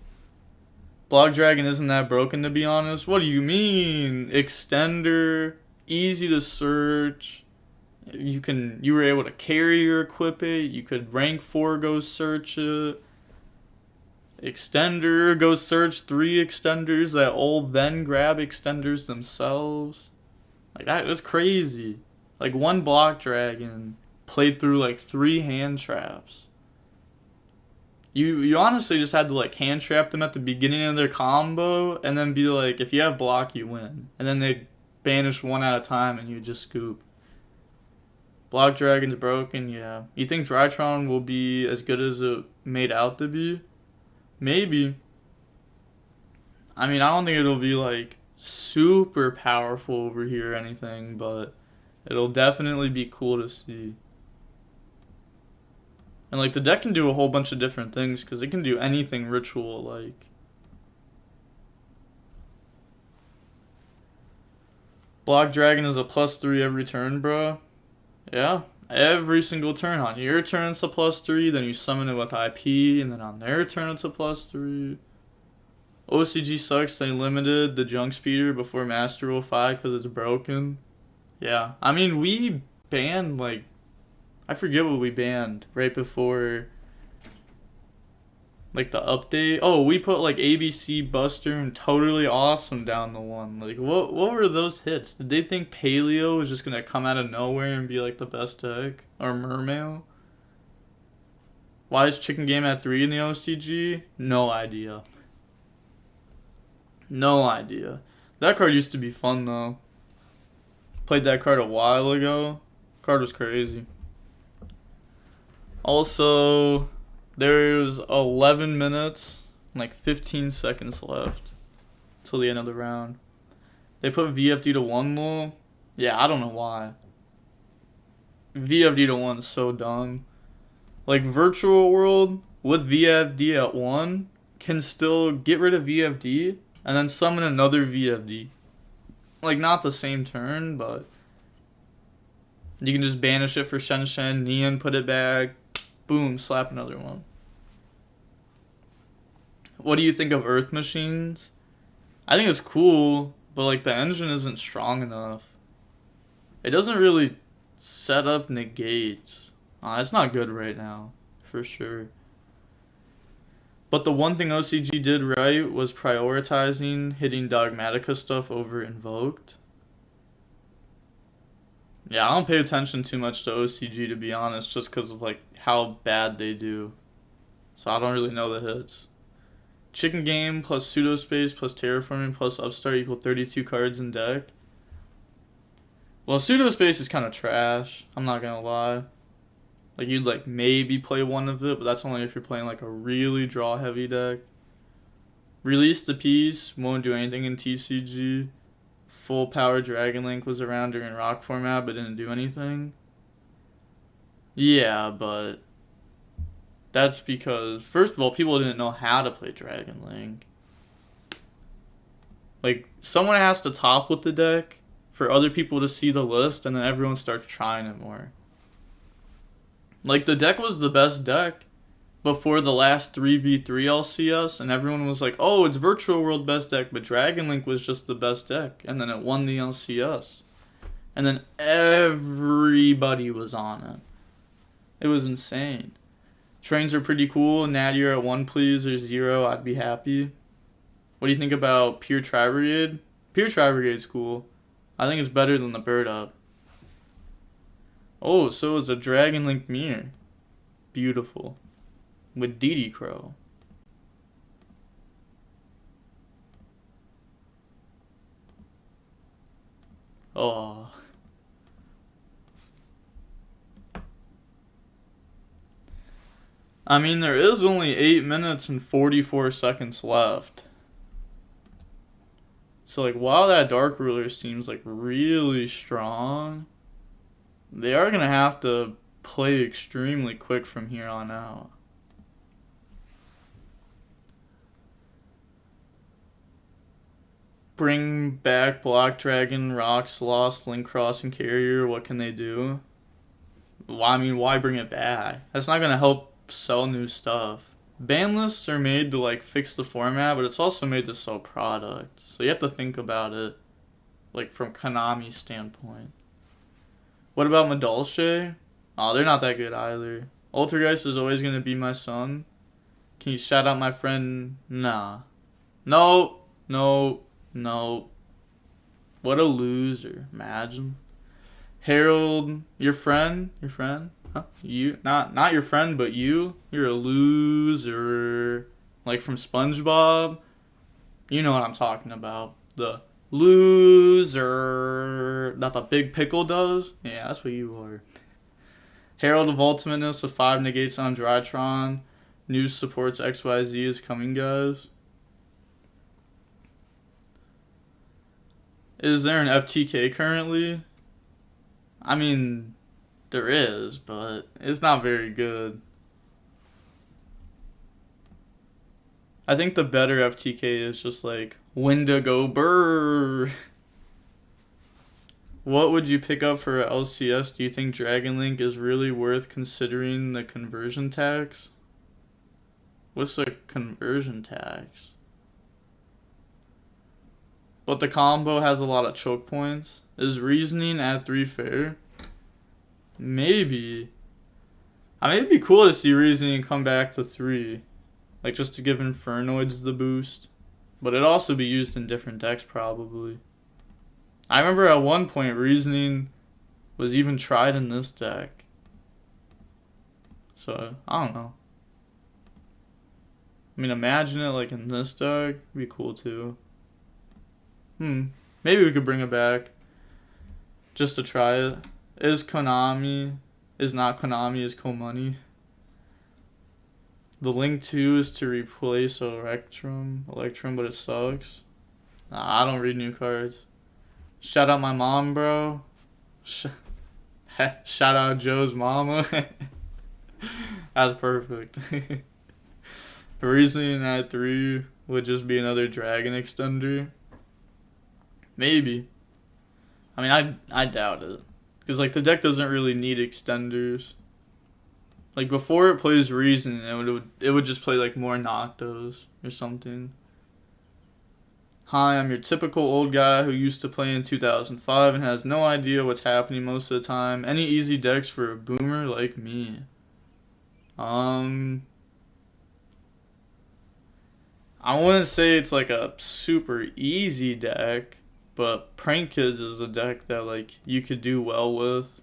Block Dragon isn't that broken, to be honest. What do you mean? Extender, easy to search. You were able to carry or equip it. You could rank 4 go search it. Extender, go search 3 extenders that all then grab extenders themselves. Like, that's crazy. Like, one Block Dragon played through like 3 hand traps. You honestly just had to like hand trap them at the beginning of their combo and then be like, if you have block, you win. And then they banish one at a time and you just scoop. Block Dragon's broken, yeah. You think Drytron will be as good as it made out to be? Maybe. I mean, I don't think it'll be like super powerful over here or anything, but it'll definitely be cool to see. And like the deck can do a whole bunch of different things because it can do anything ritual like. Block Dragon is a +3 every turn, bro. Yeah, every single turn. On your turn it's a +3, then you summon it with IP, and then on their turn it's a +3. OCG sucks, they limited the junk speeder before Master Rule 5 because it's broken. Yeah, I mean, we banned, like, I forget what we banned right before, like, the update. Oh, we put, like, ABC Buster and Totally Awesome down the one. Like, what were those hits? Did they think Paleo was just gonna come out of nowhere and be, like, the best deck? Or Mermail? Why is Chicken Game at 3 in the OCG? No idea. No idea. That card used to be fun, though. Played that card a while ago. Card was crazy. Also, there's 11 minutes and like 15 seconds left till the end of the round. They put VFD to 1 lol. Yeah, I don't know why. VFD to 1 is so dumb. Like, Virtual World with VFD at 1 can still get rid of VFD and then summon another VFD. Like, not the same turn, but you can just banish it for Shen Shen, Neon, put it back, boom, slap another one. What do you think of Earth Machines? I think it's cool, but like the engine isn't strong enough. It doesn't really set up negates. It's not good right now, for sure. But the one thing OCG did right was prioritizing hitting Dogmatica stuff over Invoked. Yeah, I don't pay attention too much to OCG, to be honest, just because of like how bad they do. So I don't really know the hits. Chicken Game plus Pseudospace plus Terraforming plus Upstart equal 32 cards in deck. Well, Pseudospace is kind of trash, I'm not gonna lie. Like, you'd like maybe play one of it, but that's only if you're playing like a really draw heavy deck. Release the Piece, won't do anything in TCG. Full Power Dragon Link was around during Rock format, but didn't do anything. Yeah, but that's because, first of all, people didn't know how to play Dragon Link. Like, someone has to top with the deck for other people to see the list, and then everyone starts trying it more. Like, the deck was the best deck before the last 3v3 LCS, and everyone was like, oh, it's Virtual World best deck, but Dragon Link was just the best deck, and then it won the LCS. And then everybody was on it. It was insane. Trains are pretty cool. Nadir at 1, please, or 0, I'd be happy. What do you think about Pure Tri-Brigade? Pure Tri-Brigade's cool. I think it's better than the Bird Up. Oh, so it's a Dragon Link mirror. Beautiful. With DD Crow. Oh. I mean, there is only 8 minutes and 44 seconds left. So, like, while that Dark Ruler seems, like, really strong, they are going to have to play extremely quick from here on out. Bring back Block Dragon, Rocks, Lost, Link Crossing Carrier. What can they do? Well, I mean, why bring it back? That's not going to help sell new stuff. Ban lists are made to, like, fix the format, but it's also made to sell product. So you have to think about it, like, from Konami's standpoint. What about Madolche? Oh, they're not that good either. Altergeist is always going to be my son. Can you shout out my friend? Nah. No. No. No. What a loser. Imagine. Harold, your friend? Huh? You, not your friend, but you're a loser. Like from SpongeBob. You know what I'm talking about. The loser that the big pickle does. Yeah, that's what you are. Herald of Ultimateness with 5 negates on Drytron. News supports XYZ is coming, guys. Is there an FTK currently? I mean, there is, but it's not very good. I think the better FTK is just like Wendigo Burr. What would you pick up for LCS? Do you think Dragon Link is really worth considering the conversion tax? What's the conversion tax? But the combo has a lot of choke points. Is reasoning at 3 fair? Maybe. I mean, it'd be cool to see reasoning come back to 3. Like, just to give Infernoids the boost. But it'd also be used in different decks, probably. I remember at one point, reasoning was even tried in this deck. So, I don't know. I mean, imagine it, like, in this deck. It'd be cool, too. Maybe we could bring it back. Just to try it. Is Konami... Is not Konami, is Komoney. The Link 2 is to replace Electrum, but it sucks. Nah, I don't read new cards. Shout out my mom, bro. Shout out Joe's mama. That's perfect. Reasoning at 3 would just be another dragon extender. Maybe. I mean, I doubt it. Because, like, the deck doesn't really need extenders. Like, before it plays Reason, it would just play, like, more Noctos or something. Hi, I'm your typical old guy who used to play in 2005 and has no idea what's happening most of the time. Any easy decks for a boomer like me? I wouldn't say it's, like, a super easy deck. But Prank Kids is a deck that, like, you could do well with.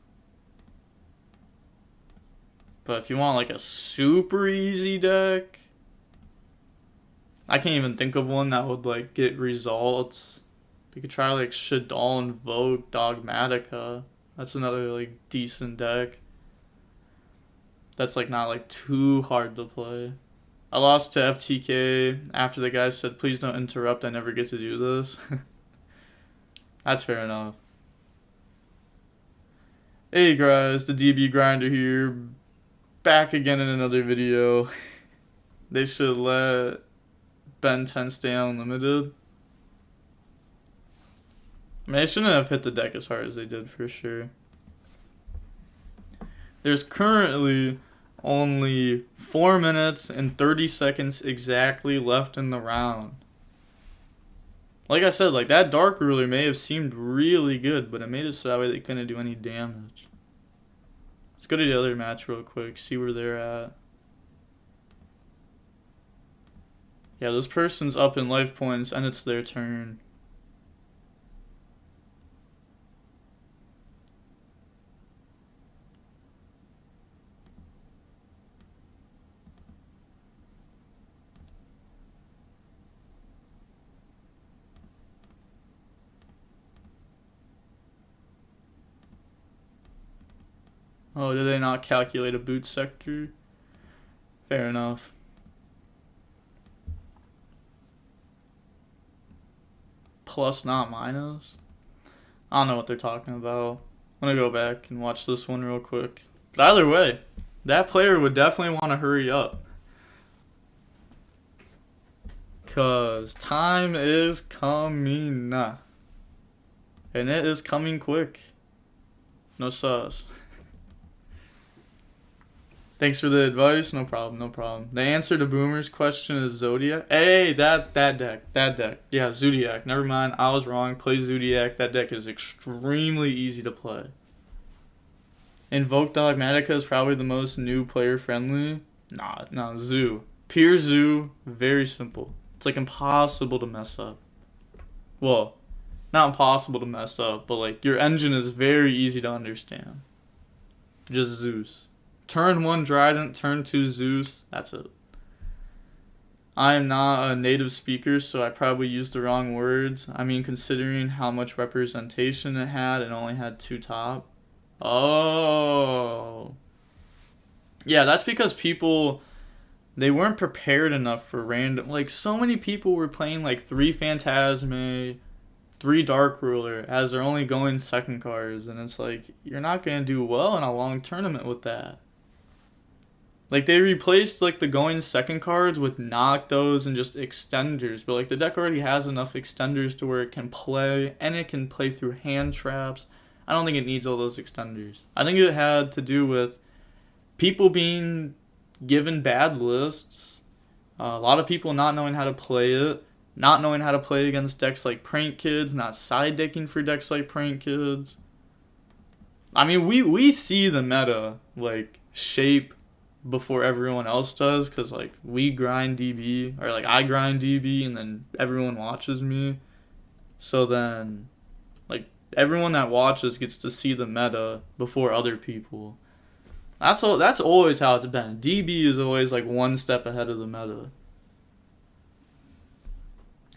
But if you want, like, a super easy deck, I can't even think of one that would, like, get results. You could try, like, Shaddoll Invoke Dogmatica. That's another, like, decent deck. That's, like, not, like, too hard to play. I lost to FTK after the guy said, please don't interrupt, I never get to do this. That's fair enough. Hey guys, the DB Grinder here. Back again in another video. They should let Ben 10 stay unlimited. I mean, they shouldn't have hit the deck as hard as they did for sure. There's currently only 4 minutes and 30 seconds exactly left in the round. Like I said, like, that Dark Ruler may have seemed really good, but it made it so that way they couldn't do any damage. Let's go to the other match real quick, see where they're at. Yeah, this person's up in life points, and it's their turn. Oh, did they not calculate a boot sector? Fair enough. Plus, not minus? I don't know what they're talking about. I'm gonna go back and watch this one real quick. But either way, that player would definitely want to hurry up. Because time is coming. And it is coming quick. No sus. Thanks for the advice. No problem, no problem. The answer to Boomer's question is Zodiac. Hey, that deck. Yeah, Zodiac. Never mind, I was wrong. Play Zodiac. That deck is extremely easy to play. Invoke Dogmatica is probably the most new player friendly. Nah, Zoo. Pure Zoo, very simple. It's like impossible to mess up. Well, not impossible to mess up, but like your engine is very easy to understand. Just Zeus. Turn 1 Trident, turn 2 Zeus, that's it. I am not a native speaker, so I probably used the wrong words. I mean, considering how much representation it had, it only had 2 top. Oh. Yeah, that's because people, they weren't prepared enough for random. Like, so many people were playing like 3 Phantasme, 3 Dark Ruler as they're only going second cards, and it's like, you're not going to do well in a long tournament with that. Like, they replaced like the going second cards with Noctos and just extenders, but like the deck already has enough extenders to where it can play, and it can play through hand traps. I don't think it needs all those extenders. I think it had to do with people being given bad lists, a lot of people not knowing how to play it, not knowing how to play against decks like Prank Kids, not side decking for decks like Prank Kids. I mean, we see the meta like shape before everyone else does, because like we grind DB, or like I grind DB, and then everyone watches me. So then like everyone that watches gets to see the meta before other people. That's always how it's been. DB is always like one step ahead of the meta.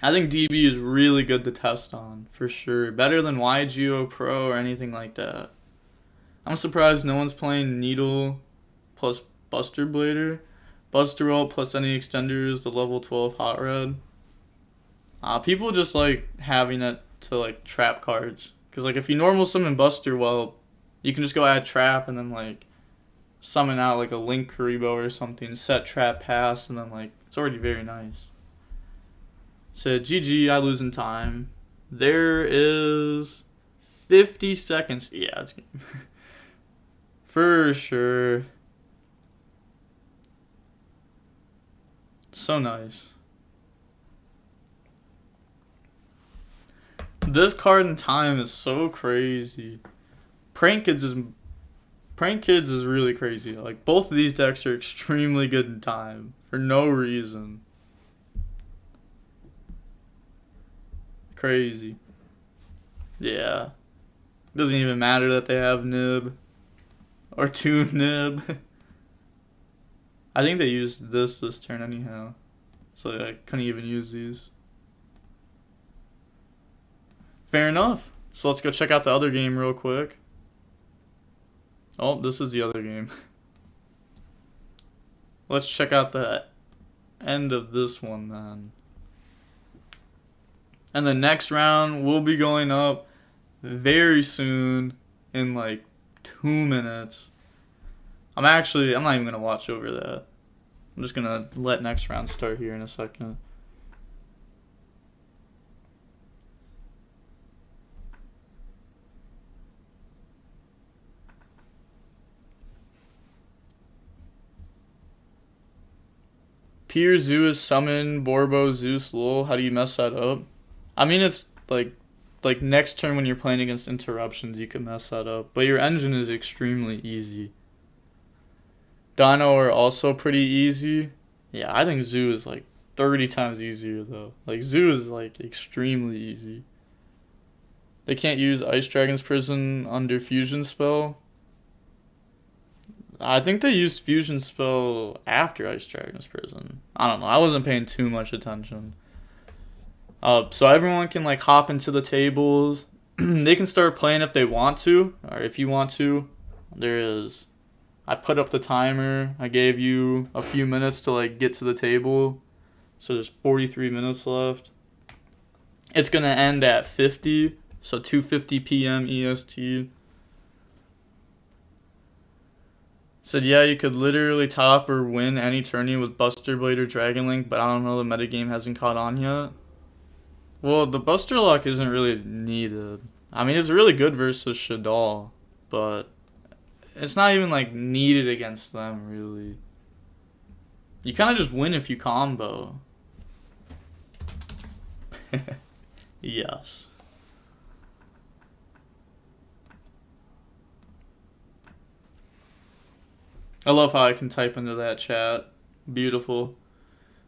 I think DB is really good to test on, for sure. Better than YGO Pro or anything like that. I'm surprised no one's playing Needle plus Buster Blader. Buster Ult plus any extenders, the level 12 Hot Red. People just like having it to like trap cards. Because like if you normal summon Buster, well, you can just go add trap and then like summon out like a Link Karibo or something, set trap pass, and then like it's already very nice. Said GG, I lose in time. There is 50 seconds. Yeah, it's game. For sure. So nice. This card in time is so crazy. Prank Kids is really crazy. Like, both of these decks are extremely good in time for no reason. Crazy. Yeah. Doesn't even matter that they have Nib. Or 2 Nib. I think they used this turn anyhow. So I couldn't even use these. Fair enough. So let's go check out the other game real quick. Oh, this is the other game. Let's check out the end of this one then. And the next round will be going up very soon, in like 2 minutes. I'm not even going to watch over that. I'm just going to let next round start here in a second. Pier Zeus, summon, Borbo, Zeus, lol. How do you mess that up? I mean, it's like next turn when you're playing against interruptions, you can mess that up. But your engine is extremely easy. Dino are also pretty easy. Yeah, I think Zoo is like 30 times easier though. Like Zoo is like extremely easy. They can't use Ice Dragon's Prison under Fusion Spell. I think they used Fusion Spell after Ice Dragon's Prison. I don't know. I wasn't paying too much attention. So everyone can like hop into the tables. They can start playing if they want to, or if you want to. I put up the timer. I gave you a few minutes to like get to the table. So there's 43 minutes left. It's going to end at 50, so 2:50 p.m. EST. Said, yeah, you could literally top or win any tourney with Buster Blade or Dragon Link, but I don't know, the metagame hasn't caught on yet. Well, the Buster Lock isn't really needed. I mean, it's really good versus Shadal, but it's not even, like, needed against them, really. You kind of just win if you combo. Yes. I love how I can type into that chat. Beautiful.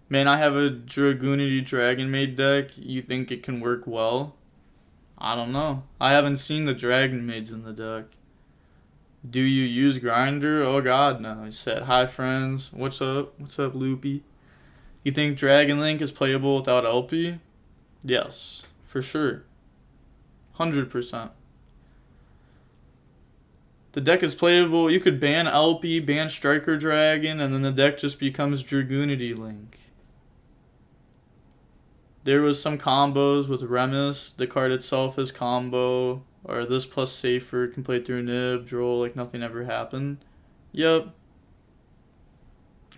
Man, I have a Dragoonity Dragon Maid deck. You think it can work well? I don't know. I haven't seen the Dragon Maids in the deck. Do you use Grinder? Oh god, no. He said, hi friends. What's up? What's up, Loopy? You think Dragon Link is playable without LP? Yes, for sure. 100%. The deck is playable. You could ban LP, ban Striker Dragon, and then the deck just becomes Dragoonity Link. There was some combos with Remus. The card itself is combo. Or this plus safer, can play through Nib, draw like nothing ever happened. Yep.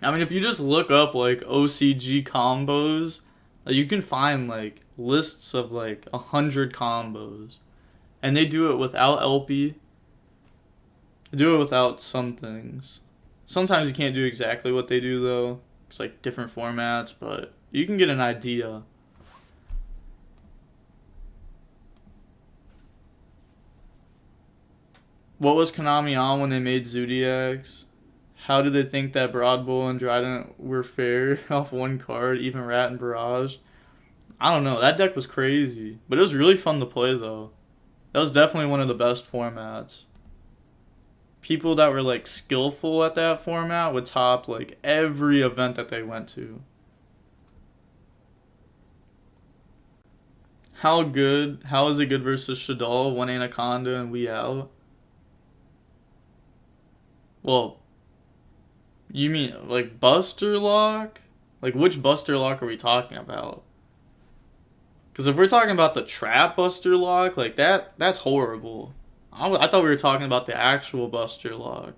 I mean, if you just look up like OCG combos, you can find like lists of like 100 combos. And they do it without LP. They do it without some things. Sometimes you can't do exactly what they do though. It's like different formats, but you can get an idea. What was Konami on when they made Zodiacs? How did they think that Broad Bull and Dryden were fair off one card, even Rat and Barrage? I don't know. That deck was crazy. But it was really fun to play, though. That was definitely one of the best formats. People that were, like, skillful at that format would top, like, every event that they went to. How is it good versus Shaddoll, 1 Anaconda, and We Out? Well, you mean, like, Buster Lock? Like, which Buster Lock are we talking about? Because if we're talking about the Trap Buster Lock, like, that's horrible. I thought we were talking about the actual Buster Lock.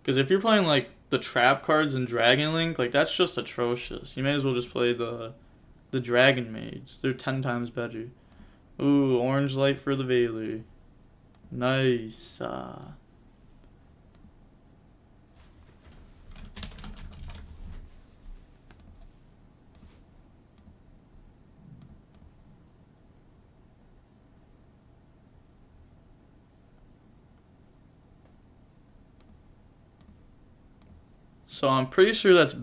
Because if you're playing, like, the Trap cards in Dragon Link, like, that's just atrocious. You may as well just play the Dragon Maids. They're 10 times better. Ooh, Orange Light for the Veiler. Nice. So I'm pretty sure that's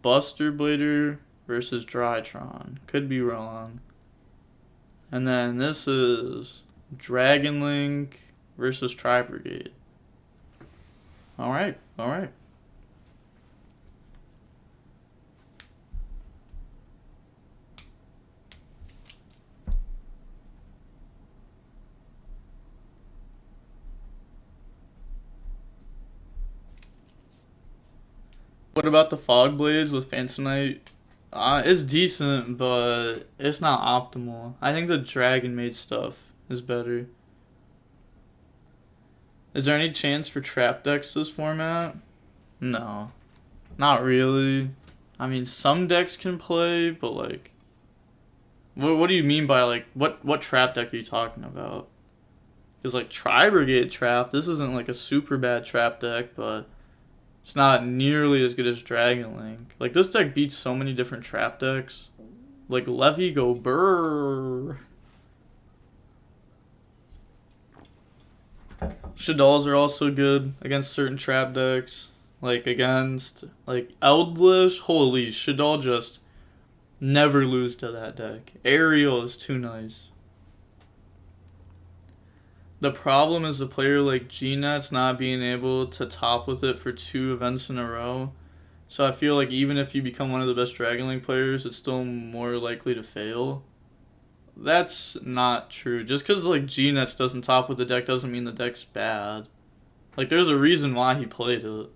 Buster Blader versus Drytron. Could be wrong. And then this is Dragon Link versus Tri Brigade. Alright. What about the Fog Blades with Phantomite? It's decent, but it's not optimal. I think the Dragon Maid stuff is better. Is there any chance for trap decks this format? No. Not really. I mean, some decks can play, but like... What do you mean by like... What trap deck are you talking about? Because like Tri Brigade Trap, this isn't like a super bad trap deck, but... It's not nearly as good as Dragon Link. Like, this deck beats so many different trap decks. Like, Levy go brrrr. Shaddolls are also good against certain trap decks. Like, against, like, Eldlish. Holy, Shaddol just never lose to that deck. Ariel is too nice. The problem is a player like G-Net's not being able to top with it for 2 events in a row. So I feel like even if you become one of the best Dragon Link players, it's still more likely to fail. That's not true. Just because like G-Nets doesn't top with the deck doesn't mean the deck's bad. Like there's a reason why he played it.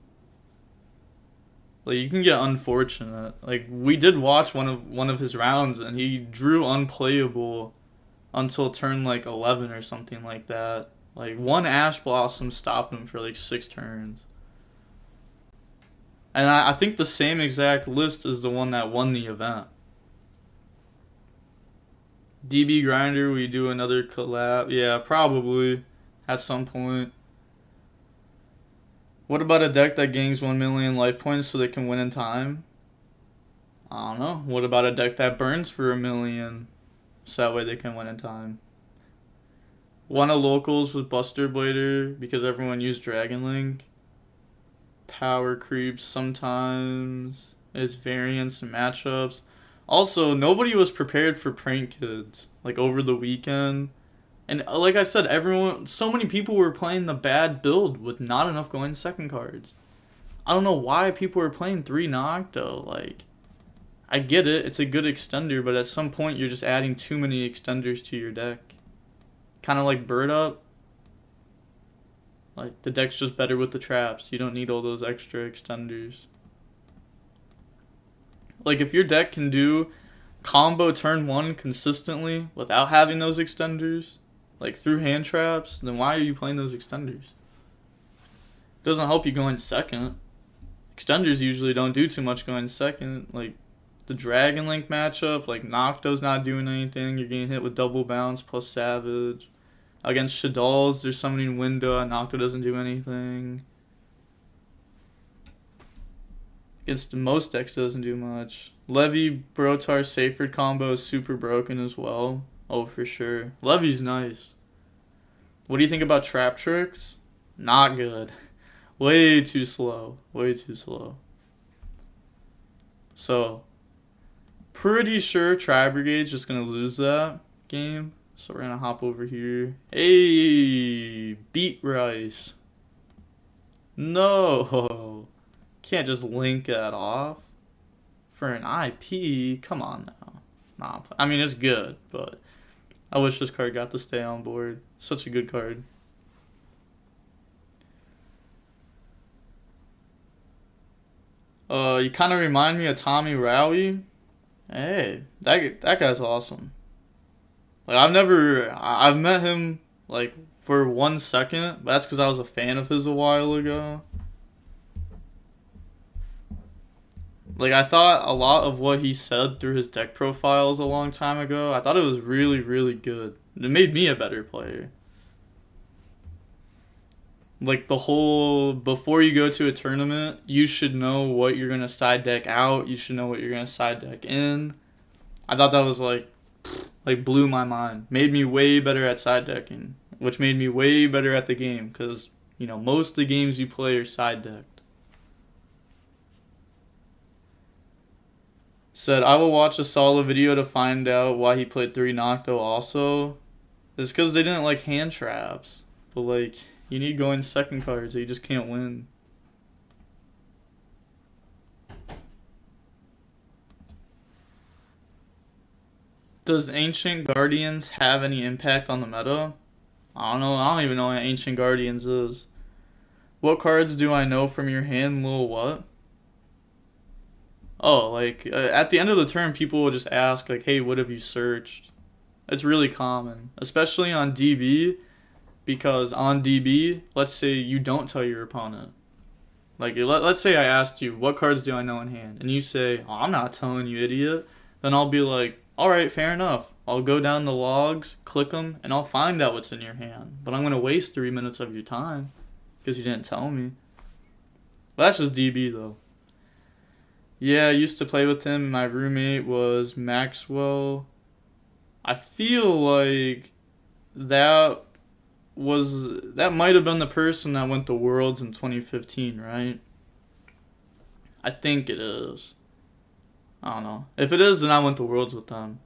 Like you can get unfortunate. Like we did watch one of his rounds and he drew unplayable until turn like 11 or something like that. Like one Ash Blossom stopped him for like 6 turns. And I think the same exact list is the one that won the event. DB Grinder, we do another collab. Yeah, probably at some point. What about a deck that gains 1 million life points so they can win in time? I don't know. What about a deck that burns for 1 million? So that way they can win in time. One of locals with Buster Blader because everyone used Dragon Link. Power creeps sometimes. It's variants and matchups. Also, nobody was prepared for Prank Kids. Like over the weekend. And like I said, so many people were playing the bad build with not enough going second cards. I don't know why people were playing 3 Nocto. Like, I get it, it's a good extender, but at some point you're just adding too many extenders to your deck. Kind of like Bird Up. Like, the deck's just better with the traps. You don't need all those extra extenders. Like, if your deck can do combo turn 1 consistently without having those extenders, like through hand traps, then why are you playing those extenders? It doesn't help you going second. Extenders usually don't do too much going second. Like, the Dragon Link matchup, like, Nocto's not doing anything. You're getting hit with double bounce plus Savage. Against Shadal's, there's summoning window and Nocto doesn't do anything. Against most decks, doesn't do much. Levy, Brotar, Seyfried combo is super broken as well. Oh, for sure. Levy's nice. What do you think about Trap Tricks? Not good. Way too slow. Way too slow. So, pretty sure Tri Brigade's just going to lose that game. So we're going to hop over here. Hey, beat Rice. No. Can't just link that off for an IP. Come on now. Nah, I mean, it's good, but I wish this card got to stay on board. Such a good card. You kind of remind me of Tommy Rowie. Hey, that guy's awesome. Like, I've met him, like, for 1 second, but that's because I was a fan of his a while ago. Like, I thought a lot of what he said through his deck profiles a long time ago, I thought it was really, really good. It made me a better player. Like, the whole, before you go to a tournament, you should know what you're going to side deck out. You should know what you're going to side deck in. I thought that was, like, blew my mind. Made me way better at side decking, which made me way better at the game, because, you know, most of the games you play are side decked. Said, I will watch a solo video to find out why he played 3 Nocto also. It's because they didn't like hand traps. But, like, you need going second cards, or you just can't win. Does Ancient Guardians have any impact on the meta? I don't know. I don't even know what Ancient Guardians is. What cards do I know from your hand, lil what? Oh, like, at the end of the turn, people will just ask, like, hey, what have you searched? It's really common, especially on DB, because on DB, let's say you don't tell your opponent. Like, let's say I asked you, what cards do I know in hand? And you say, oh, I'm not telling you, idiot. Then I'll be like, alright, fair enough. I'll go down the logs, click them, and I'll find out what's in your hand. But I'm going to waste 3 minutes of your time because you didn't tell me. But that's just DB, though. Yeah, I used to play with him. My roommate was Maxwell. I feel like that might have been the person that went to Worlds in 2015, right? I think it is. I don't know. If it is, then I went to Worlds with them.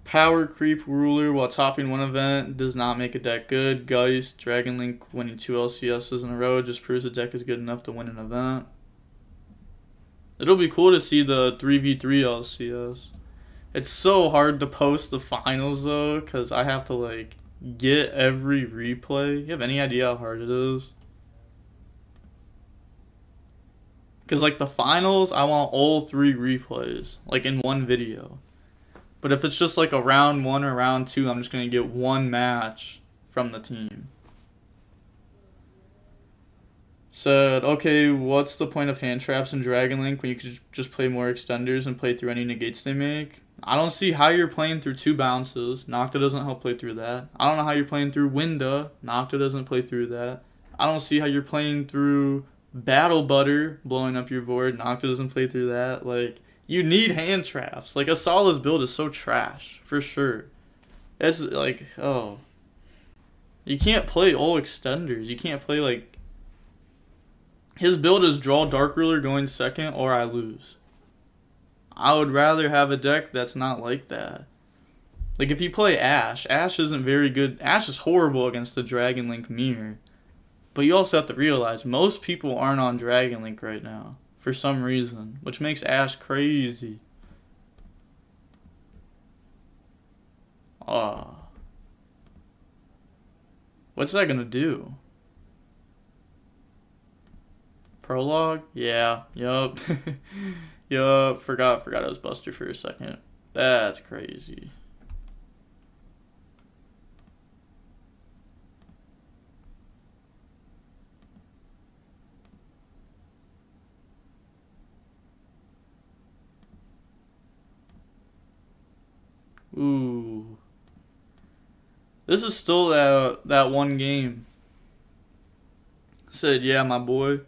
Power Creep Ruler while topping one event does not make a deck good. Geist, Dragon Link winning 2 LCSs in a row just proves the deck is good enough to win an event. It'll be cool to see the 3v3 LCS. It's so hard to post the finals, though, because I have to, like, get every replay. You have any idea how hard it is? Because, like, the finals, I want all 3 replays, like, in one video. But if it's just, like, a round 1 or round 2, I'm just going to get 1 match from the team. Said, okay, what's the point of hand traps and Dragon Link when you could just play more extenders and play through any negates they make? I don't see how you're playing through 2 bounces. Nocta doesn't help play through that. I don't know how you're playing through Winda. Nocta doesn't play through that. I don't see how you're playing through Battle Butter, blowing up your board. Nocta doesn't play through that. Like, you need hand traps. Like, Asala's build is so trash, for sure. It's like, oh. You can't play all extenders. You can't play, like, his build is draw Dark Ruler going second or I lose. I would rather have a deck that's not like that. Like, if you play Ashe, Ashe isn't very good. Ashe is horrible against the Dragon Link mirror. But you also have to realize most people aren't on Dragon Link right now for some reason, which makes Ashe crazy. What's that gonna do? Prologue? Yeah. Yup. Yup. Forgot it was Buster for a second. That's crazy. Ooh. This is still that one game. Said, yeah, my boy.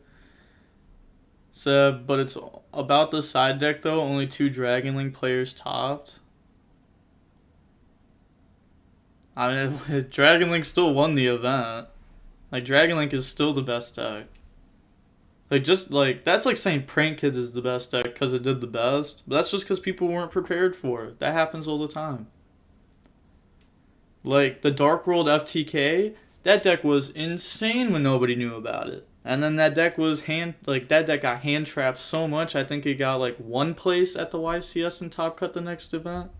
Said, but it's about the side deck though. Only 2 Dragon Link players topped. I mean, Dragon Link still won the event. Like, Dragon Link is still the best deck. Like, just like, that's like saying Prank Kids is the best deck because it did the best. But that's just because people weren't prepared for it. That happens all the time. Like, the Dark World FTK, that deck was insane when nobody knew about it. And then that deck got hand trapped so much, I think it got like 1 place at the YCS and top cut the next event.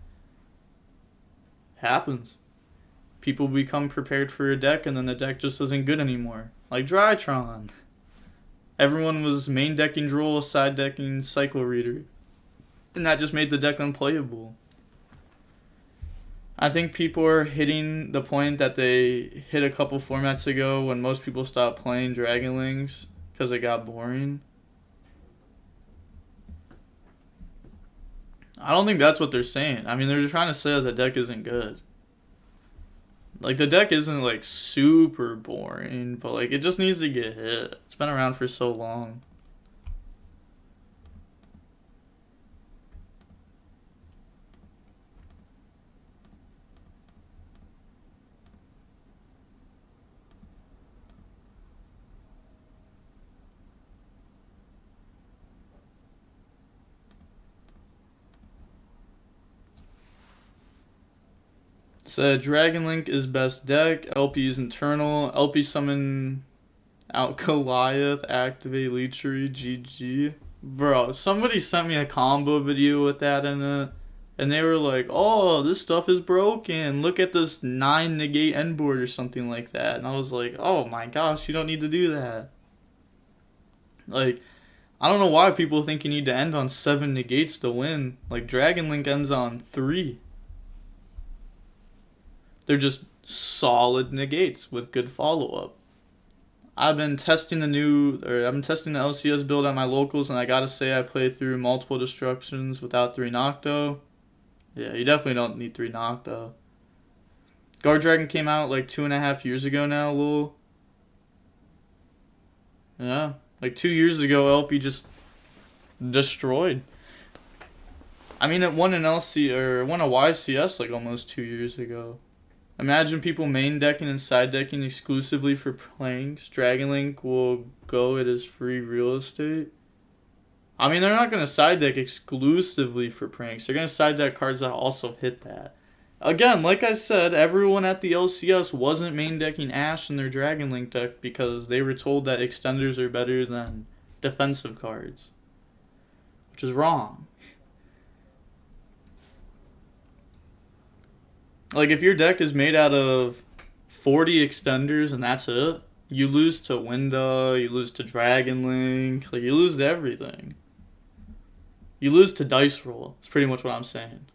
Happens. People become prepared for a deck and then the deck just isn't good anymore. Like Drytron. Everyone was main decking Droll, side decking Cycle Reader. And that just made the deck unplayable. I think people are hitting the point that they hit a couple formats ago when most people stopped playing Dragon Links because it got boring. I don't think that's what they're saying. I mean, they're just trying to say that the deck isn't good. Like, the deck isn't, like, super boring, but, like, it just needs to get hit. It's been around for so long. Said Dragon Link is best deck, LP is internal, LP summon out Goliath, activate Leechery, GG. Bro, somebody sent me a combo video with that in it, and they were like, oh, this stuff is broken, look at this 9 negate end board or something like that. And I was like, oh my gosh, you don't need to do that. Like, I don't know why people think you need to end on 7 negates to win. Like, Dragon Link ends on 3. They're just solid negates with good follow-up. I've been testing the LCS build at my locals, and I gotta say I played through multiple destructions without 3 Nocto. Yeah, you definitely don't need 3 Nocto. Guard Dragon came out like 2.5 years ago now, lol. Yeah, like 2 years ago, LP just destroyed. I mean, it won an won a YCS like almost 2 years ago. Imagine people main decking and side decking exclusively for pranks. Dragon Link will go it as free real estate. I mean, they're not going to side deck exclusively for pranks. They're going to side deck cards that also hit that. Again, like I said, everyone at the LCS wasn't main decking Ashe in their Dragon Link deck because they were told that extenders are better than defensive cards. Which is wrong. Like, if your deck is made out of 40 extenders and that's it, you lose to Winda, you lose to Dragon Link, like, you lose to everything. You lose to Dice Roll. That's pretty much what I'm saying.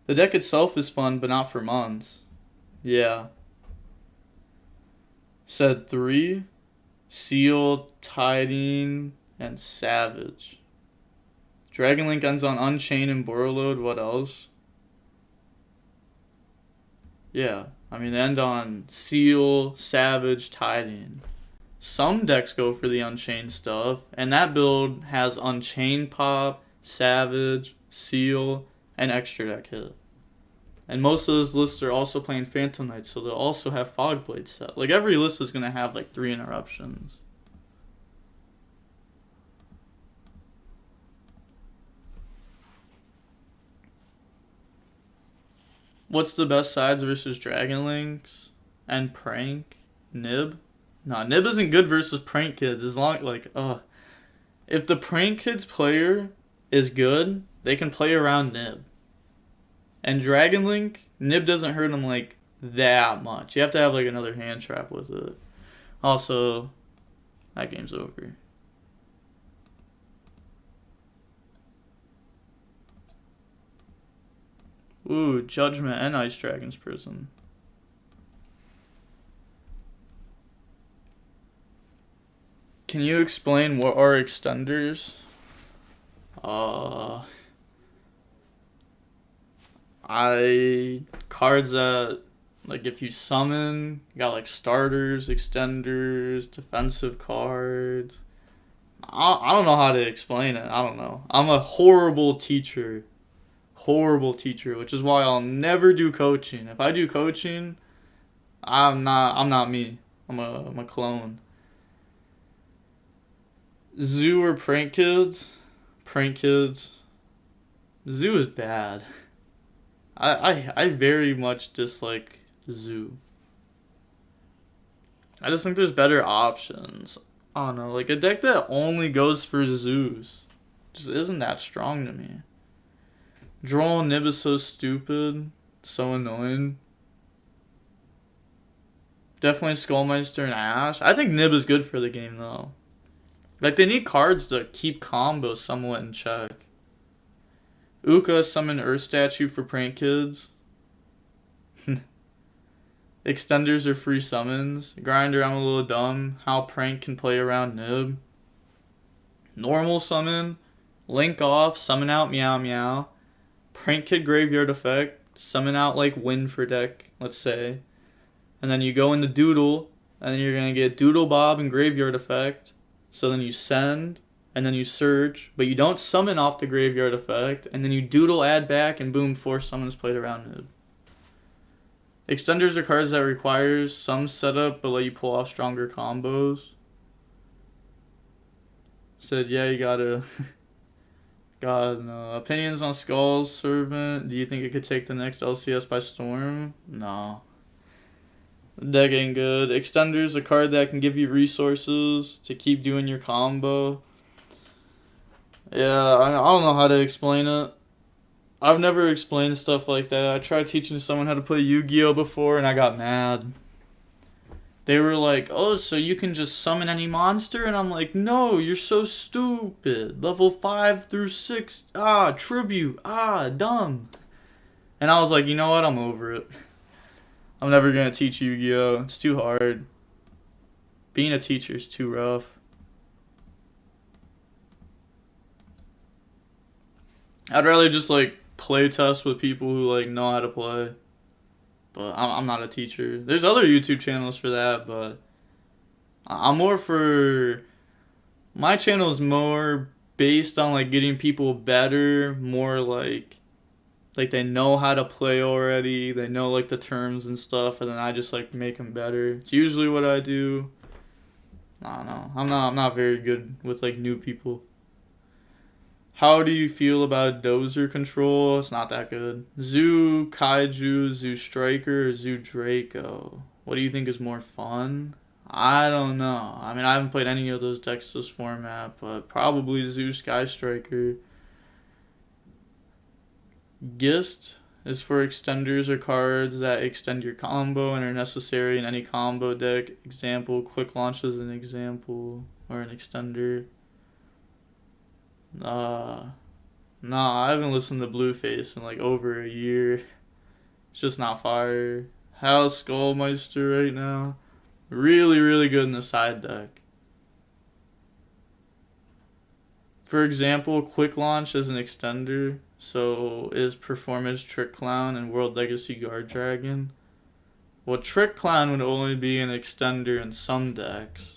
The deck itself is fun, but not for months. Yeah. Said 3, Seal, Tiding, and Savage. Dragon Link ends on Unchained and Borreload. What else? Yeah, I mean, they end on Seal, Savage, Tiding. Some decks go for the Unchained stuff, and that build has Unchained Pop, Savage, Seal, and Extra Deck hit. And most of those lists are also playing Phantom Knights, so they'll also have Fogblade set. Like, every list is going to have, like, 3 interruptions. What's the best sides versus Dragon Links and Prank? Nib? Nah, Nib isn't good versus Prank Kids. As long if the Prank Kids player is good, they can play around Nib. And Dragon Link, Nib doesn't hurt him like that much. You have to have like another hand trap with it. Also, that game's over. Ooh, Judgment and Ice Dragon's Prison. Can you explain what are extenders? Cards that, like, if you summon, you got like starters, extenders, defensive cards. I don't know how to explain it. I don't know. I'm a horrible teacher, which is why I'll never do coaching. If I do coaching, I'm not me. I'm a clone. Zoo or Prank Kids? Prank Kids. Zoo is bad. I very much dislike Zoo. I just think there's better options. I don't know, like a deck that only goes for Zoos just isn't that strong to me. Droll Nib is so stupid, so annoying. Definitely Skullmeister and Ash. I think Nib is good for the game though. Like, they need cards to keep combos somewhat in check. Uka, summon Earth Statue for Prank Kids. Extenders are free summons. Grinder, I'm a little dumb. How Prank can play around Nib. Normal summon. Link off, summon out Meow Meow. Prank Kid Graveyard Effect. Summon out, like, Win for deck, let's say. And then you go into Doodle, and then you're going to get Doodle Bob and Graveyard Effect. So then you send, and then you search, but you don't summon off the Graveyard Effect, and then you Doodle add back, and boom, 4 summons played around Nib. Extenders are cards that requires some setup, but let you pull off stronger combos. Said, yeah, you gotta... God, no. Opinions on Skull's Servant. Do you think it could take the next LCS by storm? No. Deck ain't good. Extenders, a card that can give you resources to keep doing your combo. Yeah, I don't know how to explain it. I've never explained stuff like that. I tried teaching someone how to play Yu-Gi-Oh! Before and I got mad. They were like, oh, so you can just summon any monster? And I'm like, no, you're so stupid. Level 5 through 6, tribute, dumb. And I was like, you know what, I'm over it. I'm never going to teach Yu-Gi-Oh! It's too hard. Being a teacher is too rough. I'd rather just, like, play test with people who, like, know how to play. But I'm not a teacher. There's other YouTube channels for that, but I'm more for... My channel is more based on, like, getting people better, more, like they know how to play already. They know, like, the terms and stuff, and then I just, like, make them better. It's usually what I do. I don't know. I'm not very good with, like, new people. How do you feel about Dozer control? It's not that good. Zoo Kaiju, Zoo Striker, or Zoo Draco? What do you think is more fun? I don't know. I mean, I haven't played any of those decks this format, but probably Zoo Sky Striker. Gist is for extenders or cards that extend your combo and are necessary in any combo deck. Example, Quick Launch is an example, or an extender. Nah, I haven't listened to Blueface in like over a year. It's just not fire. How's Skullmeister right now? Really, really good in the side deck. For example, Quick Launch is an extender, so is Performance Trick Clown and World Legacy Guard Dragon. Well, Trick Clown would only be an extender in some decks.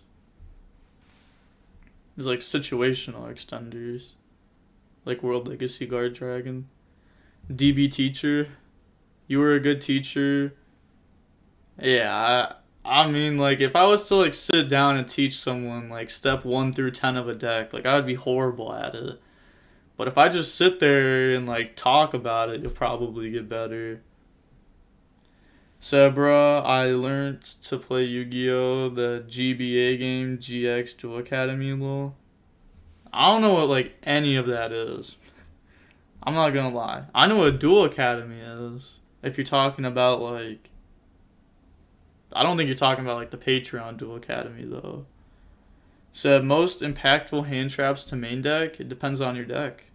It's like situational extenders. Like World Legacy Guard Dragon. DB Teacher. You were a good teacher. Yeah, I mean, like, if I was to, like, sit down and teach someone, like, step 1 through 10 of a deck, like, I would be horrible at it. But if I just sit there and, like, talk about it, you'll probably get better. So, bruh, I learned to play Yu-Gi-Oh! The GBA game, GX Duel Academy lol. I don't know what, like, any of that is. I'm not gonna lie. I know what Duel Academy is. If you're talking about, like... I don't think you're talking about, like, the Patreon Duel Academy, though. So, most impactful hand traps to main deck? It depends on your deck.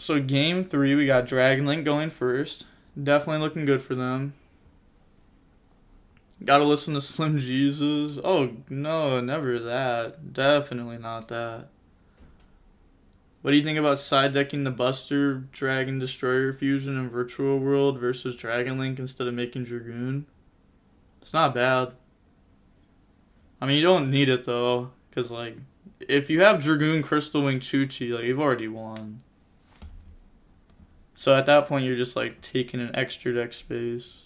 So game 3, we got Dragon Link going first. Definitely looking good for them. Gotta listen to Slim Jesus. Oh, no, never that. Definitely not that. What do you think about side decking the Buster Dragon Destroyer fusion in Virtual World versus Dragon Link instead of making Dragoon? It's not bad. I mean, you don't need it though, because, like, if you have Dragoon Crystal Wing Chuchi, like, you've already won. So at that point, you're just, like, taking an extra deck space.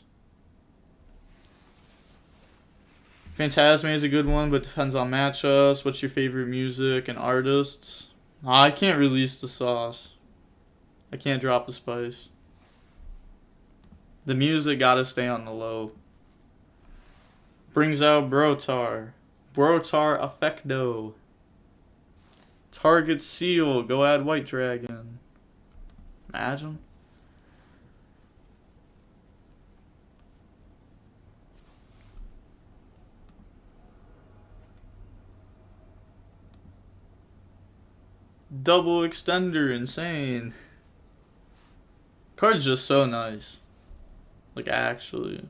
Phantasme is a good one, but depends on matchups. What's your favorite music and artists? I can't release the sauce. I can't drop the spice. The music gotta stay on the low. Brings out Brotar. Brotar Effecto. Target Seal. Go add White Dragon. Imagine. Double Extender. Insane. Card's just so nice. Like, actually.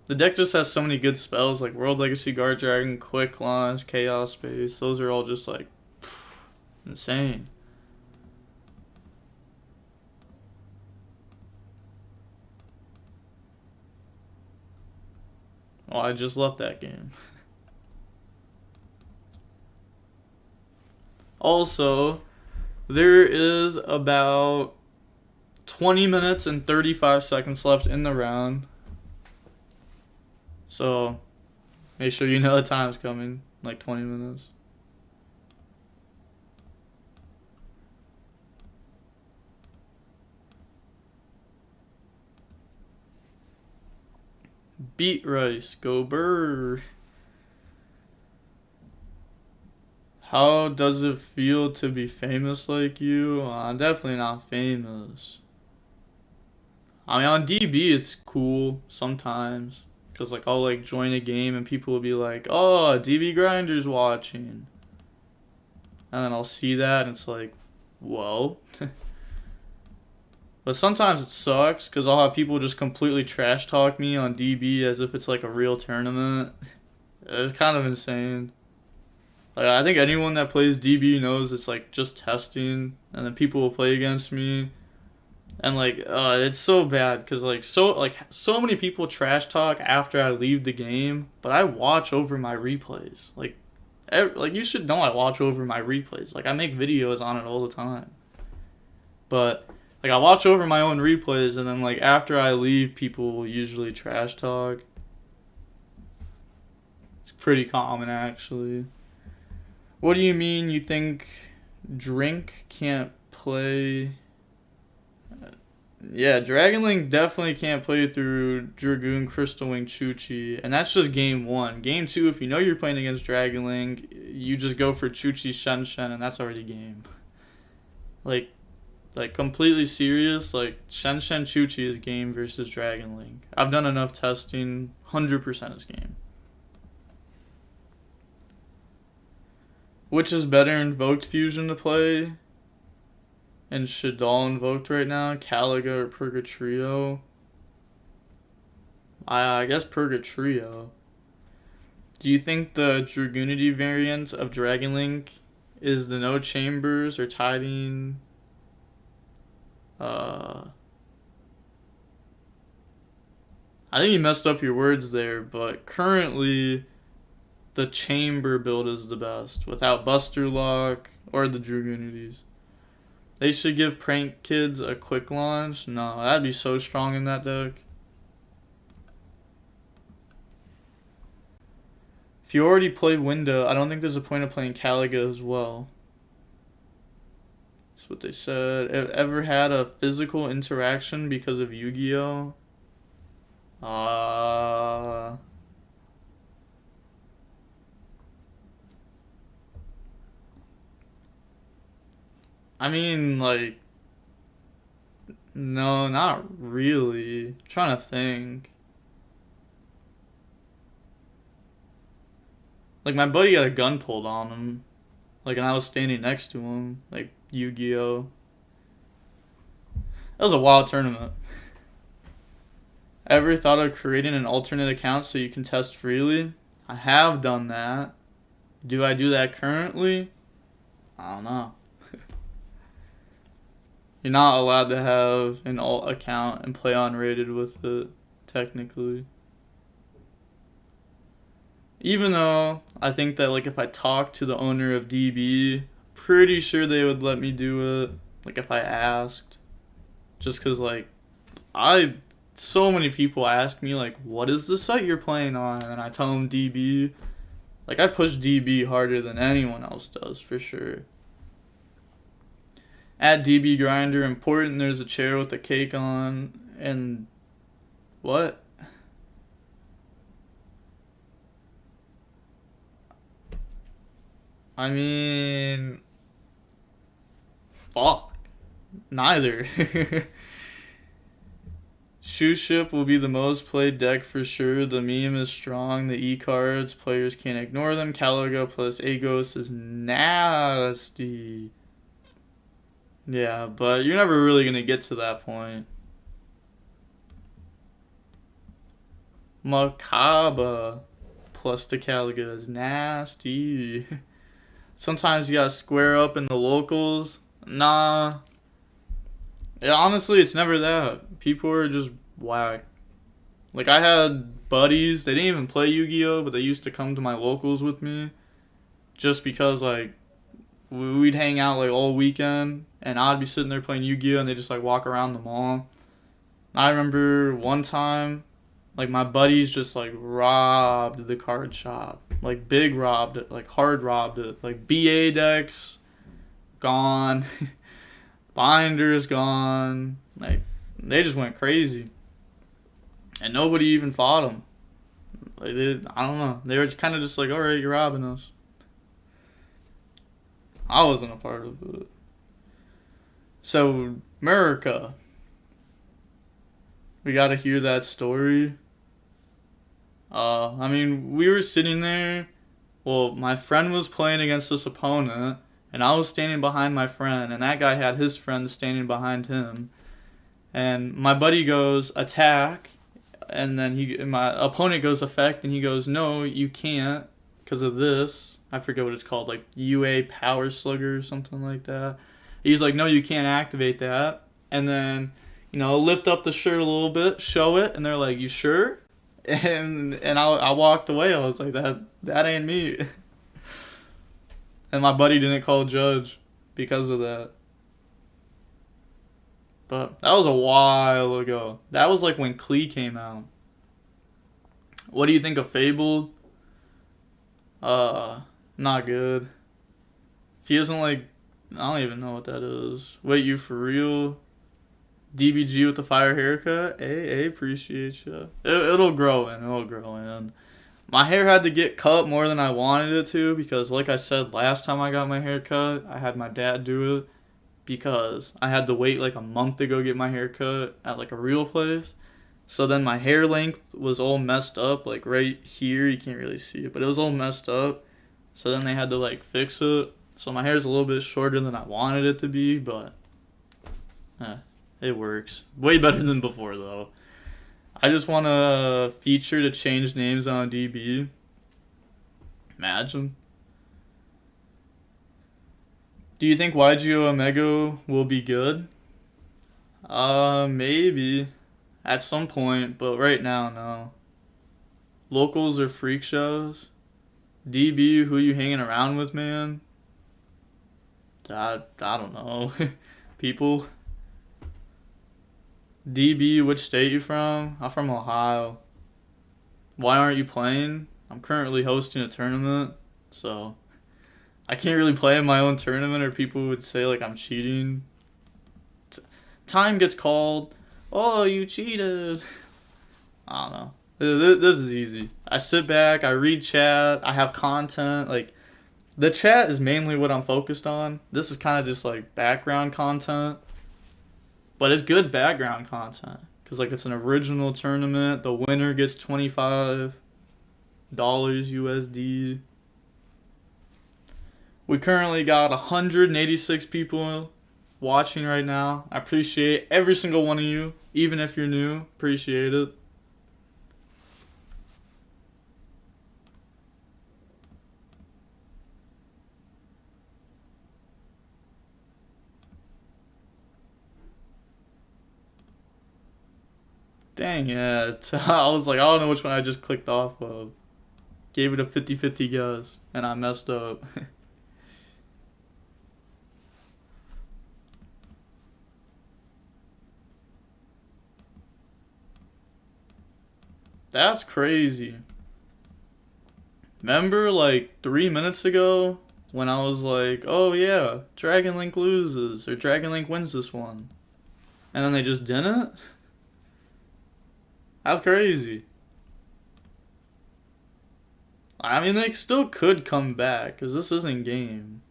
The deck just has so many good spells, like World Legacy Guard Dragon, Quick Launch, Chaos Space. Those are all just, like, insane. Oh, I just left that game. Also, there is about 20 minutes and 35 seconds left in the round. So, make sure you know the time's coming. Like 20 minutes. Beat Rice. Go Burr. How does it feel to be famous like you? I'm definitely not famous. I mean, on DB it's cool sometimes. Because, like, I'll, like, join a game and people will be like, oh, DB Grinder's watching. And then I'll see that and it's like, whoa. But sometimes it sucks because I'll have people just completely trash talk me on DB as if it's, like, a real tournament. It's kind of insane. Like, I think anyone that plays DB knows it's, like, just testing, and then people will play against me, and, like, it's so bad, because, like, so many people trash talk after I leave the game, but I watch over my replays. Like, you should know I watch over my replays. Like, I make videos on it all the time. But, like, I watch over my own replays, and then, like, after I leave, people will usually trash talk. It's pretty common, actually. What do you mean you think Drink can't play? Yeah, Dragon Link definitely can't play through Dragoon Crystal Wing Chuchi, and that's just game 1. Game 2, if you know you're playing against Dragon Link, you just go for Chuchi Shen, and that's already game. Like completely serious, like, Shen Chuchi is game versus Dragon Link. I've done enough testing, 100% is game. Which is better, Invoked Fusion to play? And Shaddoll Invoked right now? Caliga or Purgatrio? I guess Purgatrio. Do you think the Dragoonity variant of Dragon Link is the no chambers or tiding? I think you messed up your words there, but currently the chamber build is the best, without Buster Lock or the Dragoonities. They should give Prank Kids a quick launch. No, that'd be so strong in that deck. If you already played Window, I don't think there's a point of playing Caliga as well. That's what they said. Ever had a physical interaction because of Yu-Gi-Oh? I mean, like, no, not really. I'm trying to think. Like, my buddy got a gun pulled on him. Like, and I was standing next to him. Like, Yu-Gi-Oh. That was a wild tournament. Ever thought of creating an alternate account so you can test freely? I have done that. Do I do that currently? I don't know. You're not allowed to have an alt account and play unrated with it, technically. Even though I think that, like, if I talk to the owner of DB, pretty sure they would let me do it. Like, if I asked. Just because, like, so many people ask me, like, what is the site you're playing on? And I tell them DB. Like, I push DB harder than anyone else does, for sure. At DB Grinder, important there's a chair with a cake on. And what? I mean, fuck. Neither. Shoe Ship will be the most played deck for sure. The meme is strong. The E-cards, players can't ignore them. Caliga plus Agos is nasty. Yeah, but you're never really going to get to that point. Macabre plus the Caliga is nasty. Sometimes you gotta square up in the locals. Nah. Yeah, honestly, it's never that. People are just whack. Like, I had buddies, they didn't even play Yu-Gi-Oh, but they used to come to my locals with me. Just because, like, we'd hang out, like, all weekend. And I'd be sitting there playing Yu-Gi-Oh, and they just, like, walk around the mall. I remember one time, like, my buddies just, like, robbed the card shop. Like, big robbed it. Like, hard robbed it. Like, BA decks, gone. Binders, gone. Like, they just went crazy. And nobody even fought them. Like, I don't know. They were kind of just like, alright, you're robbing us. I wasn't a part of it. So, America. We gotta hear that story. I mean, we were sitting there. Well, my friend was playing against this opponent, and I was standing behind my friend, and that guy had his friend standing behind him. And my buddy goes, attack, and then my opponent goes, effect, and he goes, no, you can't, because of this. I forget what it's called, like UA Power Slugger or something like that. He's like, no, you can't activate that. And then, lift up the shirt a little bit, show it, and they're like, you sure? And I walked away. I was like, that ain't me. And my buddy didn't call judge because of that. But that was a while ago. That was like when Klee came out. What do you think of Fabled? Not good. If he isn't like, I don't even know what that is. Wait, you for real? DBG with the fire haircut? Hey, appreciate you. It'll grow in. My hair had to get cut more than I wanted it to because, like I said, last time I got my hair cut, I had my dad do it because I had to wait like a month to go get my hair cut at like a real place. So then my hair length was all messed up, like right here. You can't really see it, but it was all messed up. So then they had to like fix it. So my hair's a little bit shorter than I wanted it to be, but it works. Way better than before, though. I just want a feature to change names on DB. Imagine. Do you think YGO Omega will be good? Maybe. At some point, but right now, no. Locals are freak shows. DB, who you hanging around with, man? I don't know. People. DB, which state you from? I'm from Ohio. Why aren't you playing? I'm currently hosting a tournament, so I can't really play in my own tournament, or people would say like I'm cheating. Time gets called. Oh, you cheated. I don't know. This is easy. I sit back, I read chat, I have content. Like, the chat is mainly what I'm focused on. This is kind of just like background content. But it's good background content. Because, like, it's an original tournament. The winner gets $25 USD. We currently got 186 people watching right now. I appreciate every single one of you. Even if you're new, appreciate it. Dang, yeah. I was like, I don't know which one I just clicked off of. Gave it a 50-50 guess, and I messed up. That's crazy. Remember, like, 3 minutes ago, when I was like, oh yeah, Dragon Link loses, or Dragon Link wins this one. And then they just didn't? That's crazy. I mean, they still could come back, because this isn't game.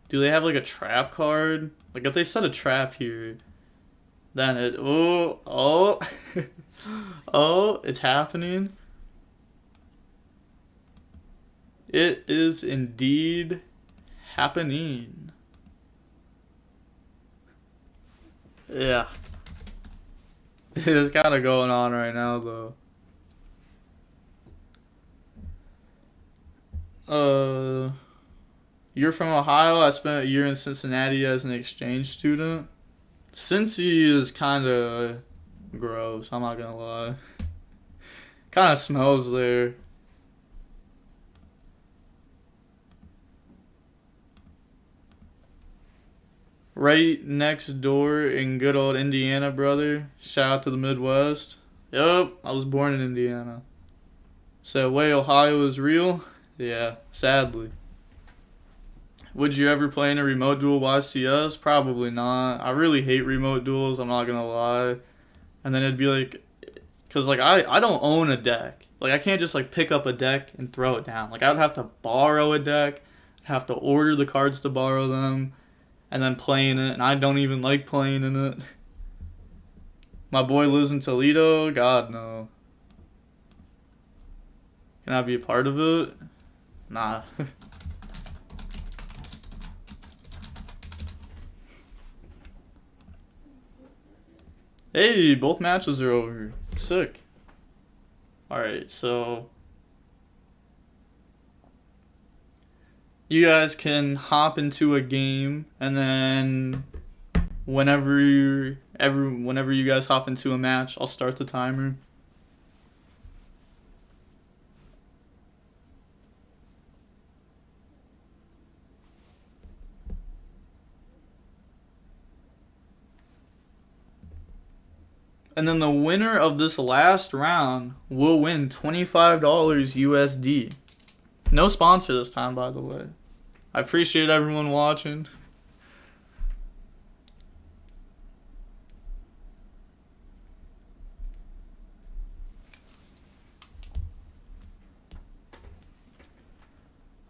Do they have, like, a trap card? Like, if they set a trap here, then it... Oh, oh. Oh, it's happening. It is indeed happening. Yeah. It's kind of going on right now, though. You're from Ohio. I spent a year in Cincinnati as an exchange student. Cincy is kind of gross, I'm not gonna lie. Kind of smells there. Right next door in good old Indiana, brother. Shout out to the Midwest. Yup, I was born in Indiana. So, way Ohio is real? Yeah, sadly. Would you ever play in a remote duel YCS? Probably not. I really hate remote duels, I'm not gonna lie. And then it'd be like, because like I don't own a deck. Like, I can't just like pick up a deck and throw it down. Like, I would have to borrow a deck, have to order the cards to borrow them, and then play in it. And I don't even like playing in it. My boy lives in Toledo. God, no. Can I be a part of it? Nah. Hey, both matches are over. Sick. Alright, so you guys can hop into a game, and then whenever you guys hop into a match, I'll start the timer. And then the winner of this last round will win $25 USD. No sponsor this time, by the way. I appreciate everyone watching.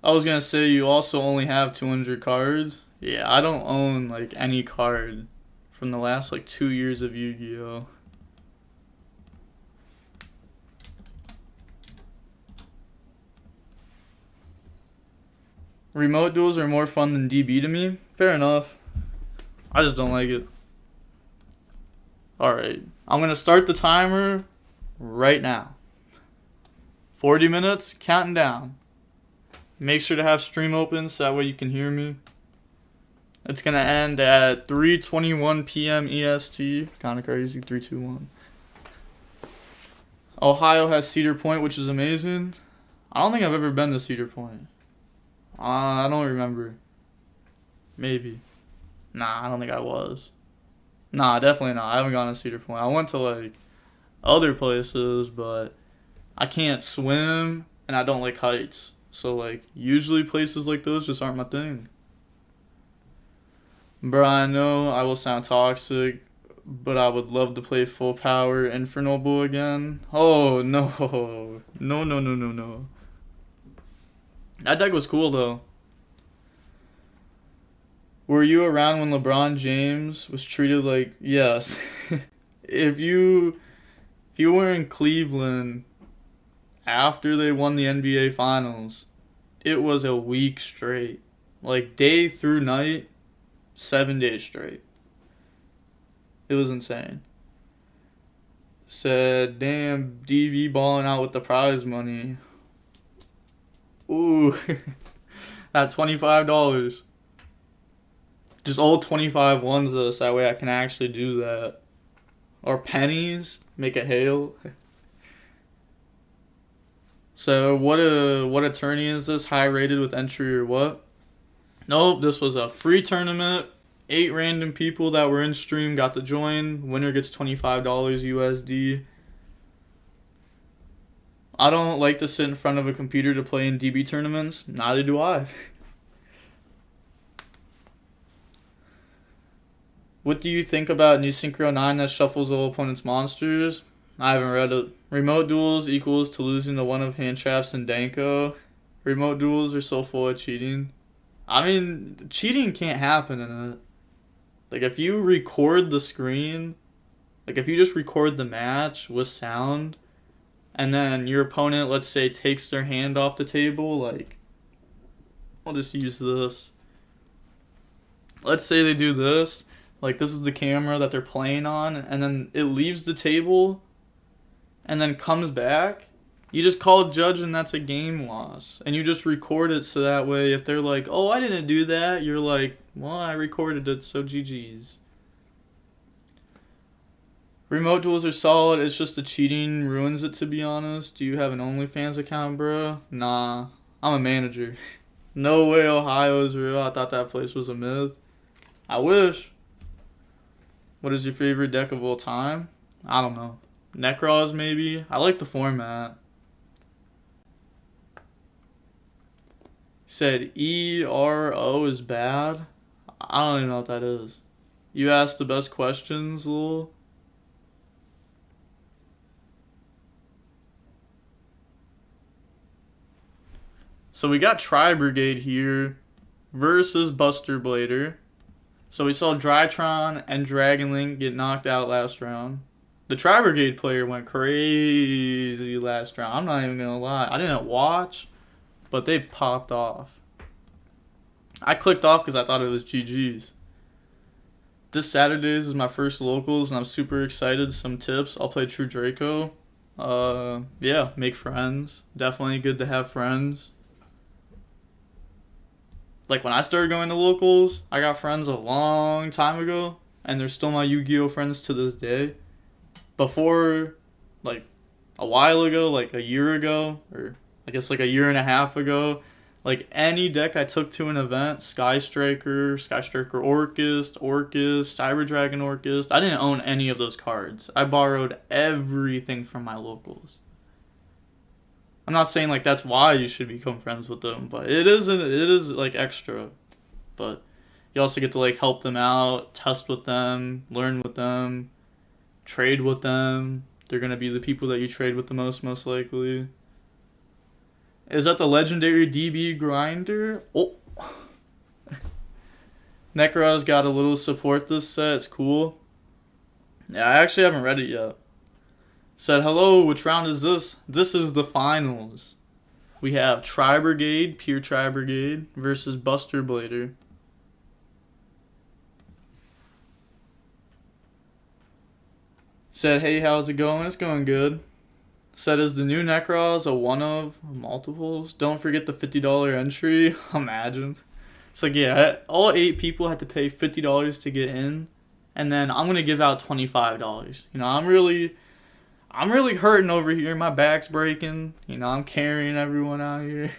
I was gonna say, you also only have 200 cards. Yeah, I don't own like any card from the last like 2 years of Yu-Gi-Oh! Remote duels are more fun than DB to me. Fair enough. I just don't like it. Alright. I'm going to start the timer right now. 40 minutes, counting down. Make sure to have stream open so that way you can hear me. It's going to end at 3:21 p.m. EST. Kind of crazy. 3, 2, 1. Ohio has Cedar Point, which is amazing. I don't think I've ever been to Cedar Point. I don't remember. Maybe. Nah, I don't think I was. Nah, definitely not. I haven't gone to Cedar Point. I went to, like, other places, but I can't swim, and I don't like heights. So, like, usually places like those just aren't my thing. Bruh, I know I will sound toxic, but I would love to play full power Inferno Bull again. Oh, no. No, no, no, no, no. That deck was cool, though. Were you around when LeBron James was treated like... Yes. If you were in Cleveland after they won the NBA Finals, it was a week straight. Like, day through night, 7 days straight. It was insane. Said, damn, DV balling out with the prize money. Ooh. At $25. Just all 25 ones this, that way I can actually do that. Or pennies, make a hail. So what a tourney is this? High rated with entry or what? Nope, this was a free tournament. 8 random people that were in stream got to join. Winner gets $25 USD. I don't like to sit in front of a computer to play in DB tournaments. Neither do I. What do you think about New Synchro 9 that shuffles all opponent's monsters? I haven't read it. Remote duels equals to losing to one of hand traps and Danko. Remote duels are so full of cheating. I mean, cheating can't happen in it. Like, if you record the screen, like, if you just record the match with sound, and then your opponent, let's say, takes their hand off the table, like, I'll just use this. Let's say they do this. Like, this is the camera that they're playing on, and then it leaves the table, and then comes back. You just call judge, and that's a game loss. And you just record it so that way, if they're like, oh, I didn't do that, you're like, well, I recorded it, so GG's. Remote duels are solid, it's just the cheating ruins it, to be honest. Do you have an OnlyFans account, bro? Nah, I'm a manager. No way Ohio is real, I thought that place was a myth. I wish. What is your favorite deck of all time? I don't know. Necros, maybe? I like the format. Said ERO is bad? I don't even know what that is. You asked the best questions, lol. So we got Tri-Brigade here versus Buster Blader. So we saw Drytron and Dragon Link get knocked out last round. The Tri-Brigade player went crazy last round. I'm not even going to lie. I didn't watch, but they popped off. I clicked off because I thought it was GG's. This Saturdays is my first locals, and I'm super excited. Some tips. I'll play True Draco. Yeah, make friends. Definitely good to have friends. Like, when I started going to locals, I got friends a long time ago, and they're still my Yu-Gi-Oh! Friends to this day. Before, like, a while ago, like a year ago, or I guess like a year and a half ago, like, any deck I took to an event, Sky Striker Orcust, Cyber Dragon Orcust, I didn't own any of those cards. I borrowed everything from my locals. I'm not saying, like, that's why you should become friends with them, but it is like, extra. But you also get to, like, help them out, test with them, learn with them, trade with them. They're going to be the people that you trade with the most likely. Is that the legendary DB grinder? Oh. Necro's got a little support this set. It's cool. Yeah, I actually haven't read it yet. Said, hello, which round is this? This is the finals. We have Tri-Brigade, Pure Tri-Brigade, versus Buster Blader. Said, hey, how's it going? It's going good. Said, is the new Necros a one of multiples? Don't forget the $50 entry. Imagine. It's like, yeah, all 8 people had to pay $50 to get in. And then I'm going to give out $25. You know, I'm really hurting over here. My back's breaking. You know, I'm carrying everyone out here.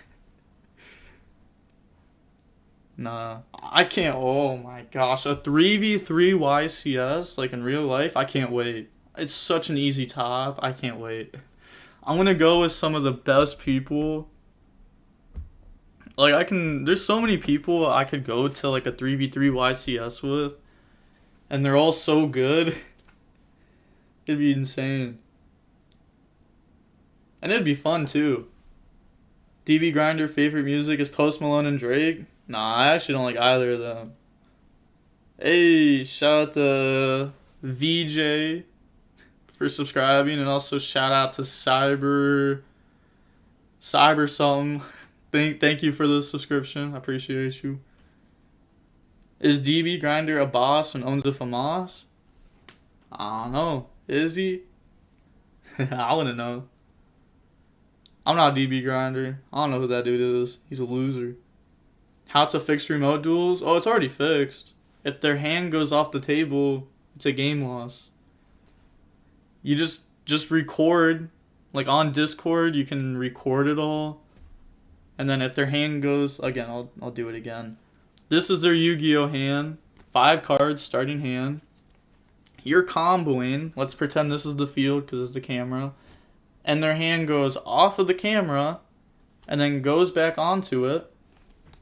Nah, I can't. Oh my gosh. A 3v3 YCS, like in real life, I can't wait. It's such an easy top. I can't wait. I'm going to go with some of the best people Like there's so many people I could go to like a 3v3 YCS with, and they're all so good. It'd be insane. And it'd be fun too. DB Grinder favorite music is Post Malone and Drake. Nah, I actually don't like either of them. Hey, shout out to VJ for subscribing, and also shout out to Cyber something. Thank you for the subscription. I appreciate you. Is DB Grinder a boss and owns a FAMAS? I don't know. Is he? I wouldn't know. I'm not DB Grinder. I don't know who that dude is. He's a loser. How to fix remote duels? Oh, it's already fixed. If their hand goes off the table, it's a game loss. You just record, like on Discord, you can record it all. And then if their hand goes, again, I'll do it again. This is their Yu-Gi-Oh hand. 5 cards, starting hand. You're comboing. Let's pretend this is the field because it's the camera. And their hand goes off of the camera and then goes back onto it.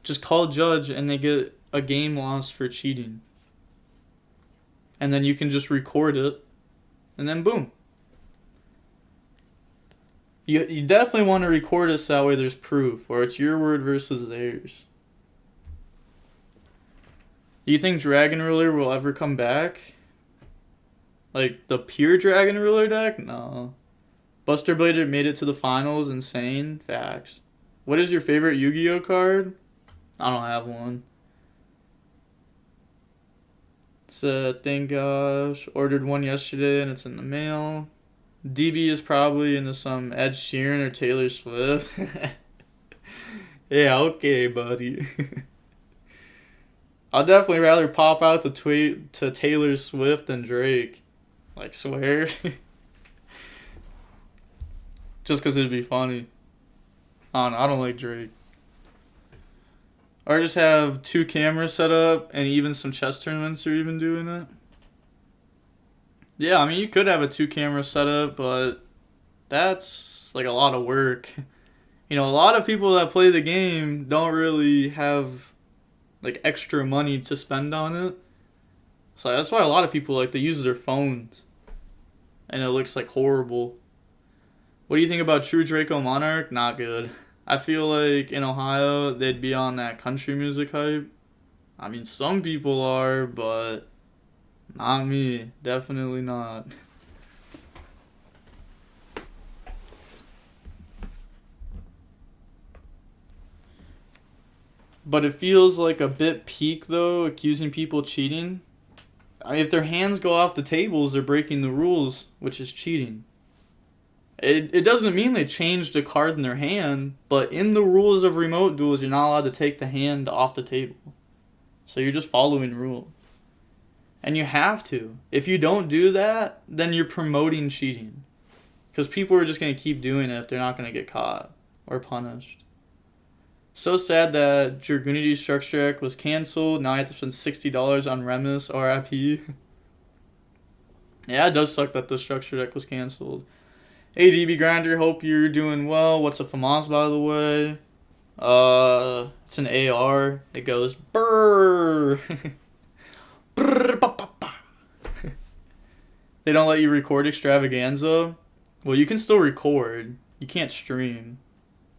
Just call judge and they get a game loss for cheating. And then you can just record it. And then boom. You definitely want to record it so that way there's proof. Or it's your word versus theirs. Do you think Dragon Ruler will ever come back? Like the pure Dragon Ruler deck? No. Buster Blader made it to the finals. Insane. Facts. What is your favorite Yu-Gi-Oh card? I don't have one. So I think ordered one yesterday and it's in the mail. DB is probably into some Ed Sheeran or Taylor Swift. Yeah, okay, buddy. I'd definitely rather pop out to Taylor Swift than Drake. Like, swear. Just because it'd be funny. I don't like Drake. Or just have 2 cameras set up and even some chess tournaments are even doing it. Yeah, I mean, you could have a 2 camera setup, but that's like a lot of work. You know, a lot of people that play the game don't really have like extra money to spend on it. So that's why a lot of people like they use their phones. And it looks like horrible. What do you think about True Draco Monarch? Not good. I feel like in Ohio they'd be on that country music hype. I mean, some people are, but not me. Definitely not. But it feels like a bit peak though, accusing people cheating. If their hands go off the tables, they're breaking the rules, which is cheating. It doesn't mean they changed a card in their hand, but in the rules of remote duels, you're not allowed to take the hand off the table. So you're just following rules. And you have to. If you don't do that, then you're promoting cheating. Because people are just going to keep doing it if they're not going to get caught or punished. So sad that Dragunity's structure deck was canceled. Now I have to spend $60 on Remus RIP. Yeah, it does suck that the structure deck was canceled. Hey DB Grinder, hope you're doing well. What's a FAMAS, by the way? It's an AR. It goes brrr. Brrr, pa, pa, pa. They don't let you record extravaganza. Well, you can still record. You can't stream.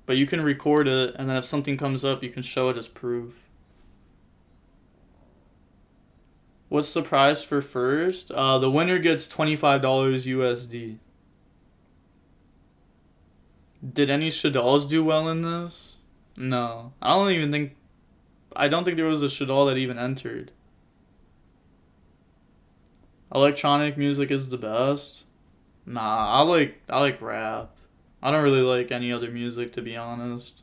But you can record it, and then if something comes up, you can show it as proof. What's the prize for first? The winner gets $25 USD. Did any Shadals do well in this? No. I don't think there was a Shadal that even entered. Electronic music is the best? Nah, I like rap. I don't really like any other music, to be honest.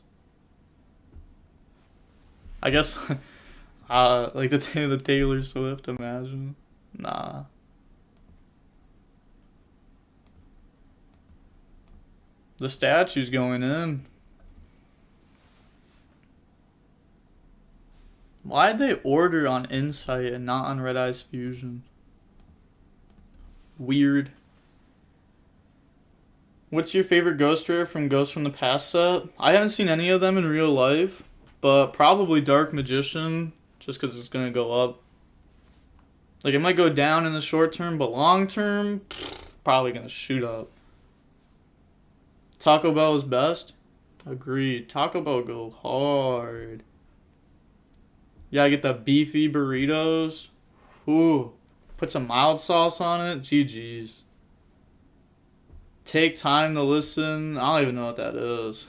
I guess, like the Taylor Swift, imagine. Nah. The statue's going in. Why'd they order on Insight and not on Red Eyes Fusion? Weird. What's your favorite ghost rare from Ghost from the Past set? I haven't seen any of them in real life. But probably Dark Magician, just because it's going to go up. Like, it might go down in the short term, but long term, probably going to shoot up. Taco Bell is best? Agreed. Taco Bell go hard. Yeah, I get the beefy burritos. Ooh. Put some mild sauce on it. GG's. Take time to listen. I don't even know what that is.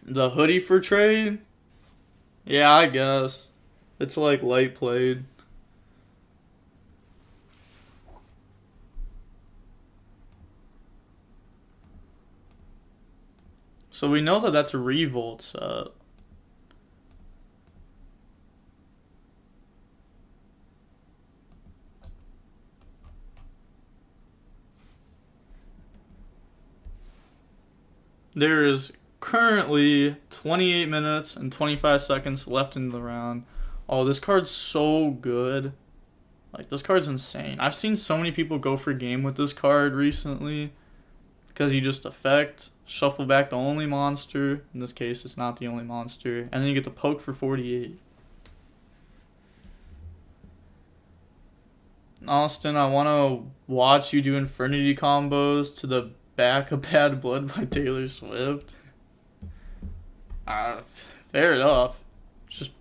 The hoodie for trade? Yeah, I guess. It's like light played. So we know that that's a Revolt set. There is currently 28 minutes and 25 seconds left in the round. Oh, this card's so good. Like, this card's insane. I've seen so many people go for game with this card recently. Because you just effect, shuffle back the only monster. In this case, it's not the only monster. And then you get the poke for 48. Austin, I want to watch you do Infinity combos to the Back of Bad Blood by Taylor Swift. Fair enough. Just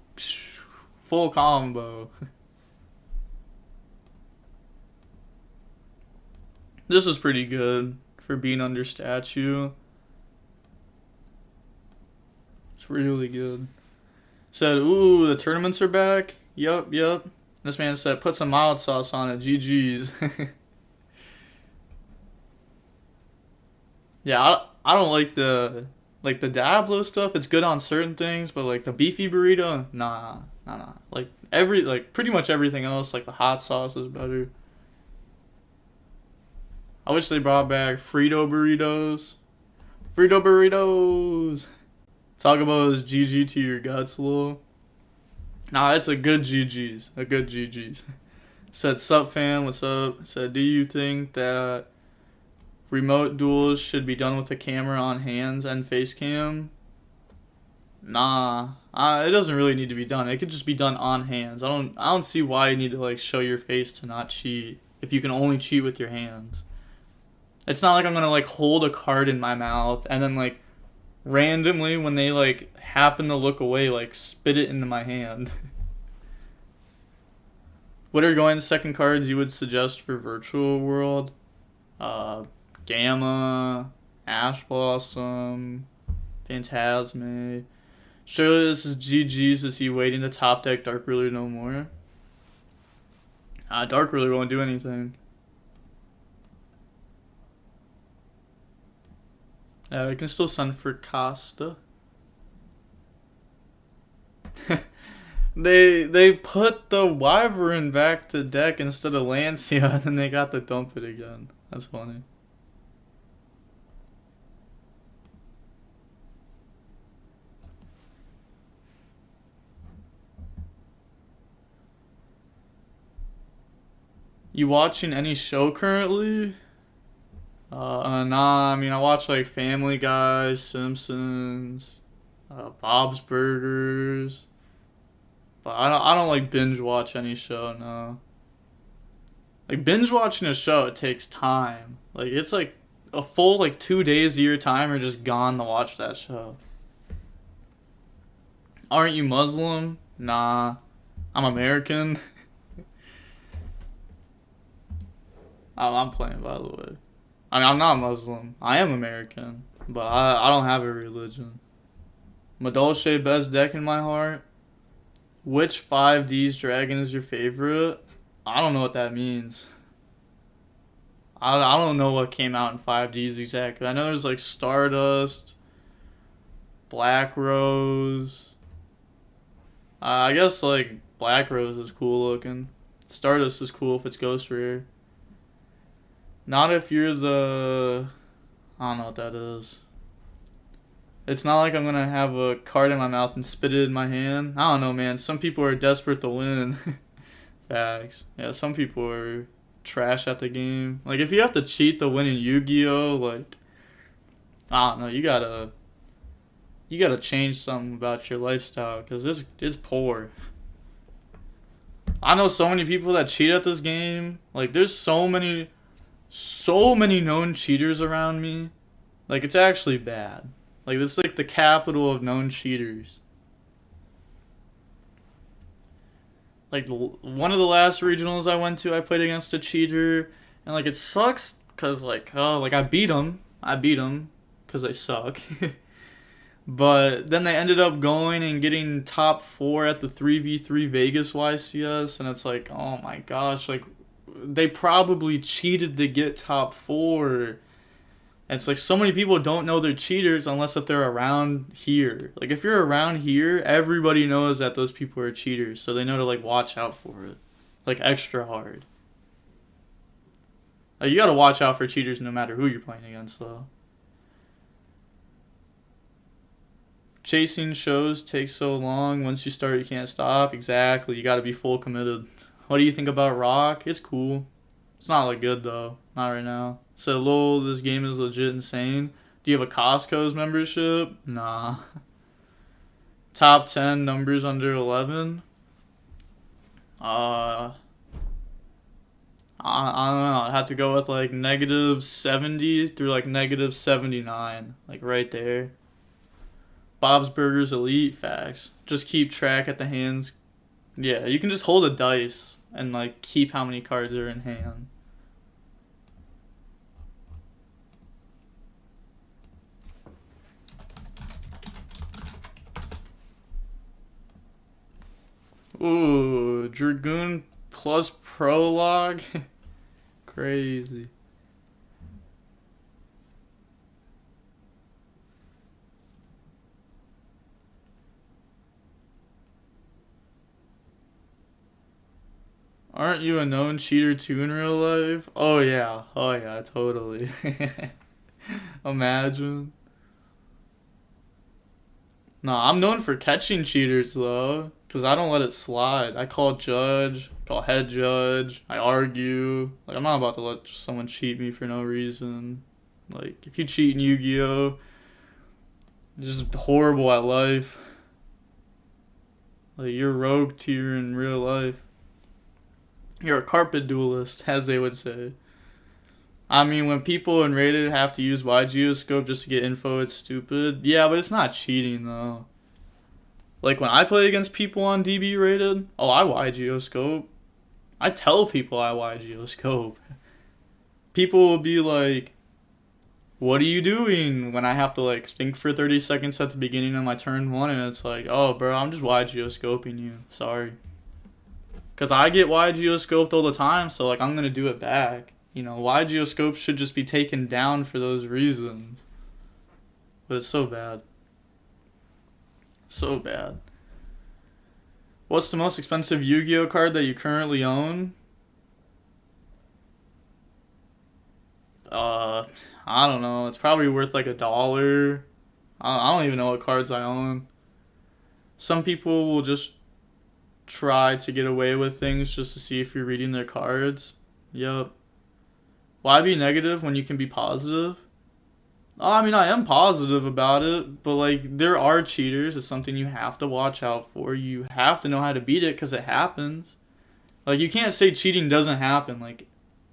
full combo. This is pretty good for being under statue. It's really good. Said, ooh, the tournaments are back. Yup. This man said, put some mild sauce on it. GG's. Yeah, I don't like the Diablo stuff. It's good on certain things, but like the beefy burrito, nah. Like pretty much everything else, like the hot sauce is better. I wish they brought back Frito burritos. Talk about his GG to your guts, lol. Nah, it's a good GG's. Said, sup fam, what's up? Said, do you think that remote duels should be done with the camera on hands and face cam? Nah, it doesn't really need to be done. It could just be done on hands. I don't see why you need to like show your face to not cheat if you can only cheat with your hands. It's not like I'm gonna like hold a card in my mouth and then like randomly when they like happen to look away like spit it into my hand. What are going second cards you would suggest for Virtual World? Gamma, Ash Blossom, Phantasme. Surely this is GG's. Is he waiting to top deck Dark Ruler no more? Dark Ruler won't do anything. I can still send for Costa. They put the Wyvern back to deck instead of Lancia, and then they got to dump it again. That's funny. You watching any show currently? Nah, I mean, I watch like Family Guy, Simpsons, Bob's Burgers, but I don't like binge watch any show, no. Like binge watching a show, it takes time. Like it's like a full like 2 days of your time are just gone to watch that show. Aren't you Muslim? Nah, I'm American. I'm playing, by the way. I mean, I'm not Muslim. I am American, but I don't have a religion. Madolche, best deck in my heart. Which 5D's dragon is your favorite? I don't know what that means. I don't know what came out in 5D's exactly. I know there's like Stardust, Black Rose. I guess like Black Rose is cool looking. Stardust is cool if it's Ghost Rare. Not if you're the... I don't know what that is. It's not like I'm going to have a card in my mouth and spit it in my hand. I don't know, man. Some people are desperate to win. Facts. Yeah, some people are trash at the game. Like, if you have to cheat to win in Yu-Gi-Oh!, like... I don't know, you you gotta change something about your lifestyle, because it's poor. I know so many people that cheat at this game. Like, there's so many known cheaters around me. Like, it's actually bad. Like, this is like the capital of known cheaters. Like, one of the last regionals I went to, I played against a cheater, and like, it sucks because like, oh, like I beat him because they suck. But then they ended up going and getting top 4 at the 3v3 Vegas YCS, and it's like, oh my gosh, like, they probably cheated to get top 4. And it's like, so many people don't know they're cheaters unless if they're around here. Like, if you're around here, everybody knows that those people are cheaters, so they know to, like, watch out for it. Like, extra hard. Like, you gotta watch out for cheaters no matter who you're playing against, though. Chasing shows take so long. Once you start, you can't stop. Exactly. You gotta be full committed. What do you think about Rock? It's cool. It's not like good though. Not right now. So lol, this game is legit insane. Do you have a Costco's membership? Nah. Top 10 numbers under 11. I don't know. I'd have to go with like -70 through like -79. Like right there. Bob's Burgers Elite, facts. Just keep track at the hands. Yeah, you can just hold a dice and like keep how many cards are in hand. Ooh, Dragoon plus Prologue. Crazy. Aren't you a known cheater too in real life? Oh yeah, totally. Imagine. Nah, I'm known for catching cheaters though, because I don't let it slide. I call judge, call head judge, I argue. Like, I'm not about to let someone cheat me for no reason. Like, if you cheat in Yu-Gi-Oh!, you're just horrible at life. Like, you're rogue tier in real life. You're a carpet duelist, as they would say. I mean, when people in Rated have to use YGeoscope just to get info, it's stupid. Yeah, but it's not cheating, though. Like, when I play against people on DB Rated, oh, I YGeoscope. I tell people I YGeoscope. People will be like, what are you doing? When I have to, like, think for 30 seconds at the beginning of my turn 1, and it's like, oh, bro, I'm just YGeoscoping you. Sorry. Because I get YGeoscoped all the time, so, like, I'm going to do it back. You know, YGeoscope should just be taken down for those reasons. But it's so bad. So bad. What's the most expensive Yu-Gi-Oh card that you currently own? I don't know. It's probably worth, like, $1. I don't even know what cards I own. Some people will just try to get away with things just to see if you're reading their cards. Yup. Why be negative when you can be positive? I mean, I am positive about it, but like, there are cheaters. It's something you have to watch out for. You have to know how to beat it because it happens. Like, you can't say cheating doesn't happen. Like,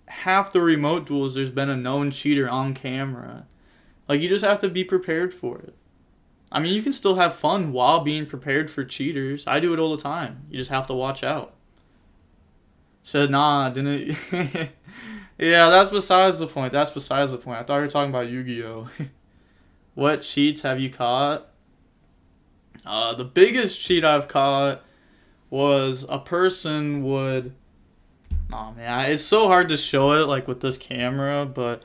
half the remote duels, there's been a known cheater on camera. Like, you just have to be prepared for it. I mean, you can still have fun while being prepared for cheaters. I do it all the time. You just have to watch out. Said, nah, didn't... Yeah, that's besides the point. I thought you were talking about Yu-Gi-Oh! What cheats have you caught? The biggest cheat I've caught was a person would... Oh, man, it's so hard to show it, like, with this camera, but...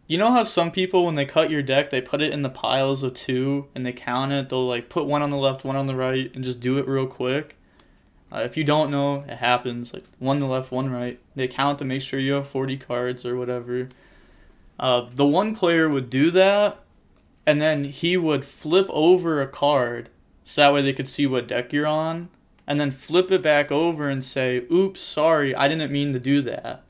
You know how some people, when they cut your deck, they put it in the piles of 2, and they count it? They'll, like, put one on the left, one on the right, and just do it real quick. If you don't know, it happens. Like, one left, one right. They count to make sure you have 40 cards or whatever. The one player would do that, and then he would flip over a card, so that way they could see what deck you're on, and then flip it back over and say, oops, sorry, I didn't mean to do that.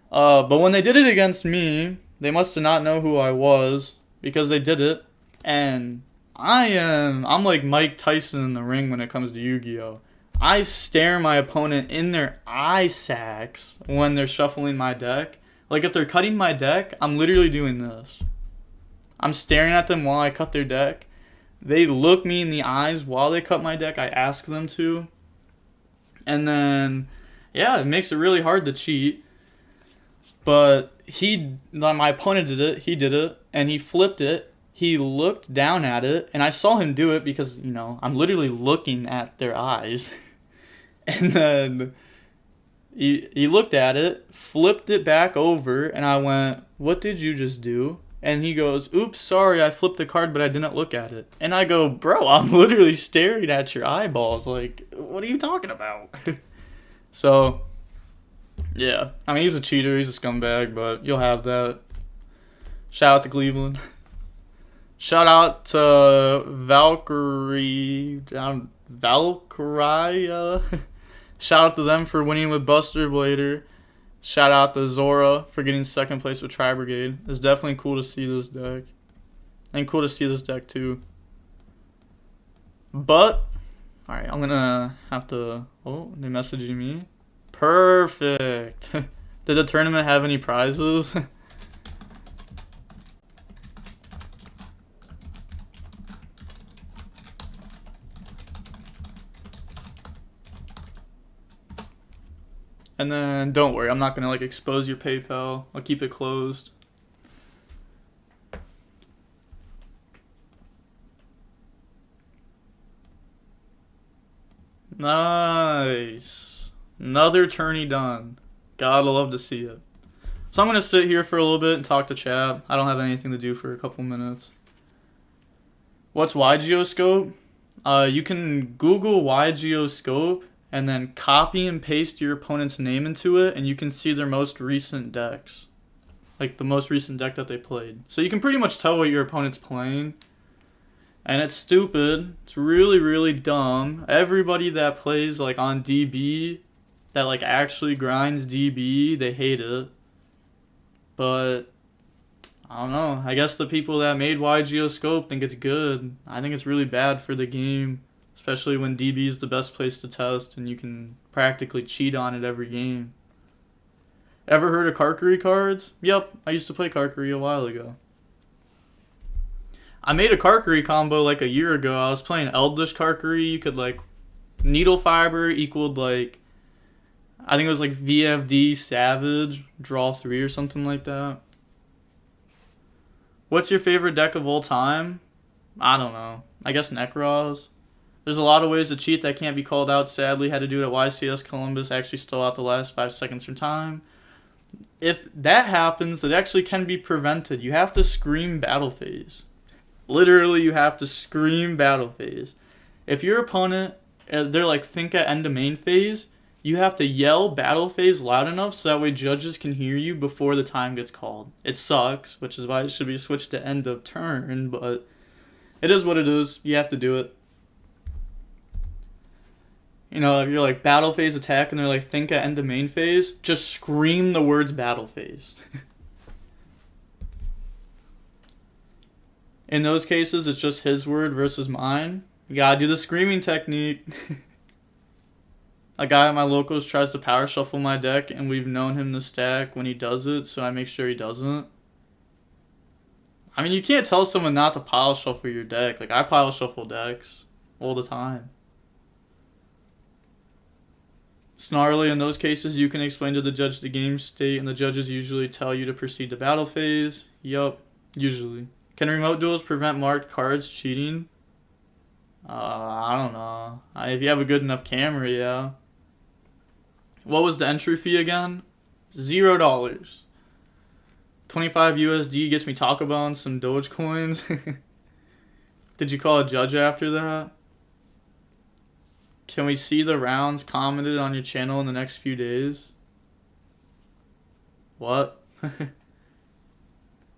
But when they did it against me, they must have not know who I was, because they did it, and I'm like Mike Tyson in the ring when it comes to Yu-Gi-Oh! I stare my opponent in their eye sacs when they're shuffling my deck. Like, if they're cutting my deck, I'm literally doing this. I'm staring at them while I cut their deck. They look me in the eyes while they cut my deck. I ask them to. And then, yeah, it makes it really hard to cheat. But my opponent did it. He did it. And he flipped it. He looked down at it. And I saw him do it because, I'm literally looking at their eyes. And then he looked at it, flipped it back over, and I went, "What did you just do?" And he goes, "Oops, sorry, I flipped the card, but I didn't look at it." And I go, "Bro, I'm literally staring at your eyeballs. Like, what are you talking about?" So, yeah. I mean, he's a cheater. He's a scumbag, but you'll have that. Shout out to Cleveland. Shout out to Valkyrie. Valkyria. Shout out to them for winning with Buster Blader. Shout out to Zora for getting second place with Tri Brigade. It's definitely cool to see this deck. And cool to see this deck too. But, alright, I'm gonna have to... Oh, they're messaging me. Perfect. Did the tournament have any prizes? And then, don't worry, I'm not going to, expose your PayPal. I'll keep it closed. Nice. Another tourney done. Gotta love to see it. So I'm going to sit here for a little bit and talk to chat. I don't have anything to do for a couple minutes. What's YGO You can Google YGO and then copy and paste your opponent's name into it, and you can see their most recent decks. Like, the most recent deck that they played. So you can pretty much tell what your opponent's playing. And it's stupid. It's really, really dumb. Everybody that plays, on DB, that, actually grinds DB, they hate it. But, I don't know. I guess the people that made YGO think it's good. I think it's really bad for the game. Especially when DB is the best place to test and you can practically cheat on it every game. Ever heard of Karkari cards? Yep, I used to play Karkari a while ago. I made a Karkari combo a year ago. I was playing Eldish Karkari. You could Needle Fiber equaled I think it was VFD Savage, draw 3 or something like that. What's your favorite deck of all time? I don't know. I guess Necros. There's a lot of ways to cheat that can't be called out. Sadly, had to do it at YCS Columbus. Actually stole out the last 5 seconds from time. If that happens, it actually can be prevented. You have to scream battle phase. Literally, you have to scream battle phase. If your opponent, they're think at end of main phase, you have to yell battle phase loud enough so that way judges can hear you before the time gets called. It sucks, which is why it should be switched to end of turn, but it is what it is. You have to do it. If you're battle phase attack and they're think at end of main phase, just scream the words battle phase. In those cases, it's just his word versus mine. You gotta do the screaming technique. A guy at my locals tries to power shuffle my deck, and we've known him to stack when he does it, so I make sure he doesn't. I mean, you can't tell someone not to pile shuffle your deck. I pile shuffle decks all the time. Snarly, in those cases, you can explain to the judge the game state, and the judges usually tell you to proceed to battle phase. Yup, usually. Can remote duels prevent marked cards cheating? I don't know. If you have a good enough camera, yeah. What was the entry fee again? $0. 25 USD gets me Taco Bell and some Dogecoins. Did you call a judge after that? Can we see the rounds commented on your channel in the next few days? What?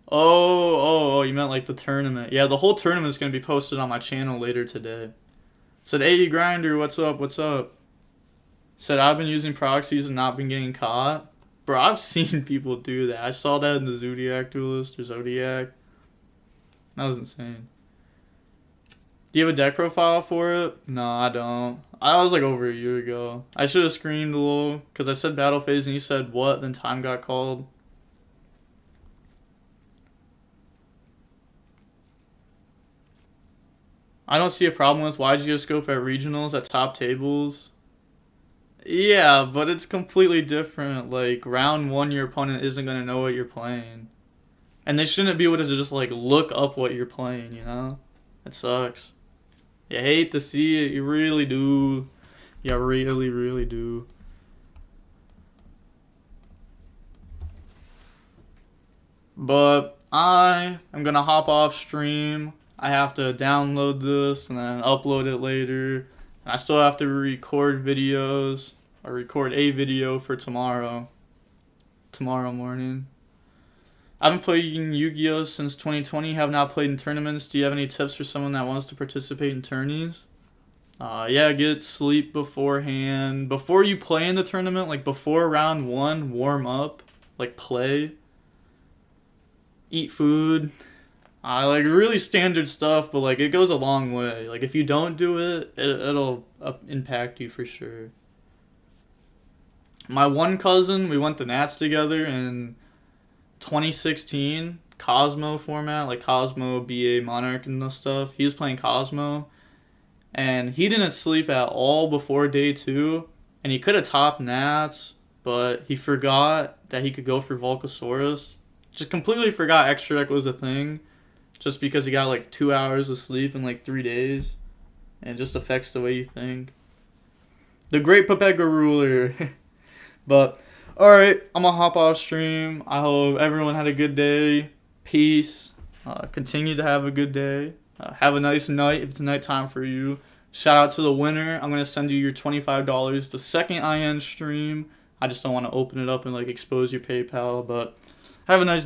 Oh, you meant the tournament. Yeah, the whole tournament is going to be posted on my channel later today. Said, hey, Grinder, what's up? Said, I've been using proxies and not been getting caught. Bro, I've seen people do that. I saw that in the Zodiac Duelist or Zodiac. That was insane. Do you have a deck profile for it? No, I don't. I was like over a year ago. I should have screamed a little because I said battle phase and you said what, then time got called. I don't see a problem with wide geoscope at regionals at top tables. Yeah, but it's completely different. Like, round one, your opponent isn't going to know what you're playing. And they shouldn't be able to just, like, look up what you're playing, you know? It sucks. You hate to see it. You really do. You really, really do. But I am going to hop off stream. I have to download this and then upload it later. I still have to record videos, or record a video for tomorrow morning. I haven't played Yu-Gi-Oh! Since 2020, have not played in tournaments. Do you have any tips for someone that wants to participate in tourneys? Yeah, get sleep beforehand. Before you play in the tournament, like before round one, warm up, like play. Eat food. Like really standard stuff, but like it goes a long way. Like if you don't do it, it'll impact you for sure. My one cousin, we went to Nats together in 2016, Cosmo format, like Cosmo, BA, Monarch and stuff. He was playing Cosmo, and he didn't sleep at all before day 2, and he could have topped Nats, but he forgot that he could go for Volcasaurus. Just completely forgot extra deck was a thing, just because he got like 2 hours of sleep in like 3 days, and it just affects the way you think. The Great Pepega Ruler. But, alright, I'm gonna hop off stream. I hope everyone had a good day. Peace. Continue to have a good day. Have a nice night if it's nighttime for you. Shout out to the winner. I'm gonna send you your $25 the second I end stream. I just don't want to open it up and like expose your PayPal, but have a nice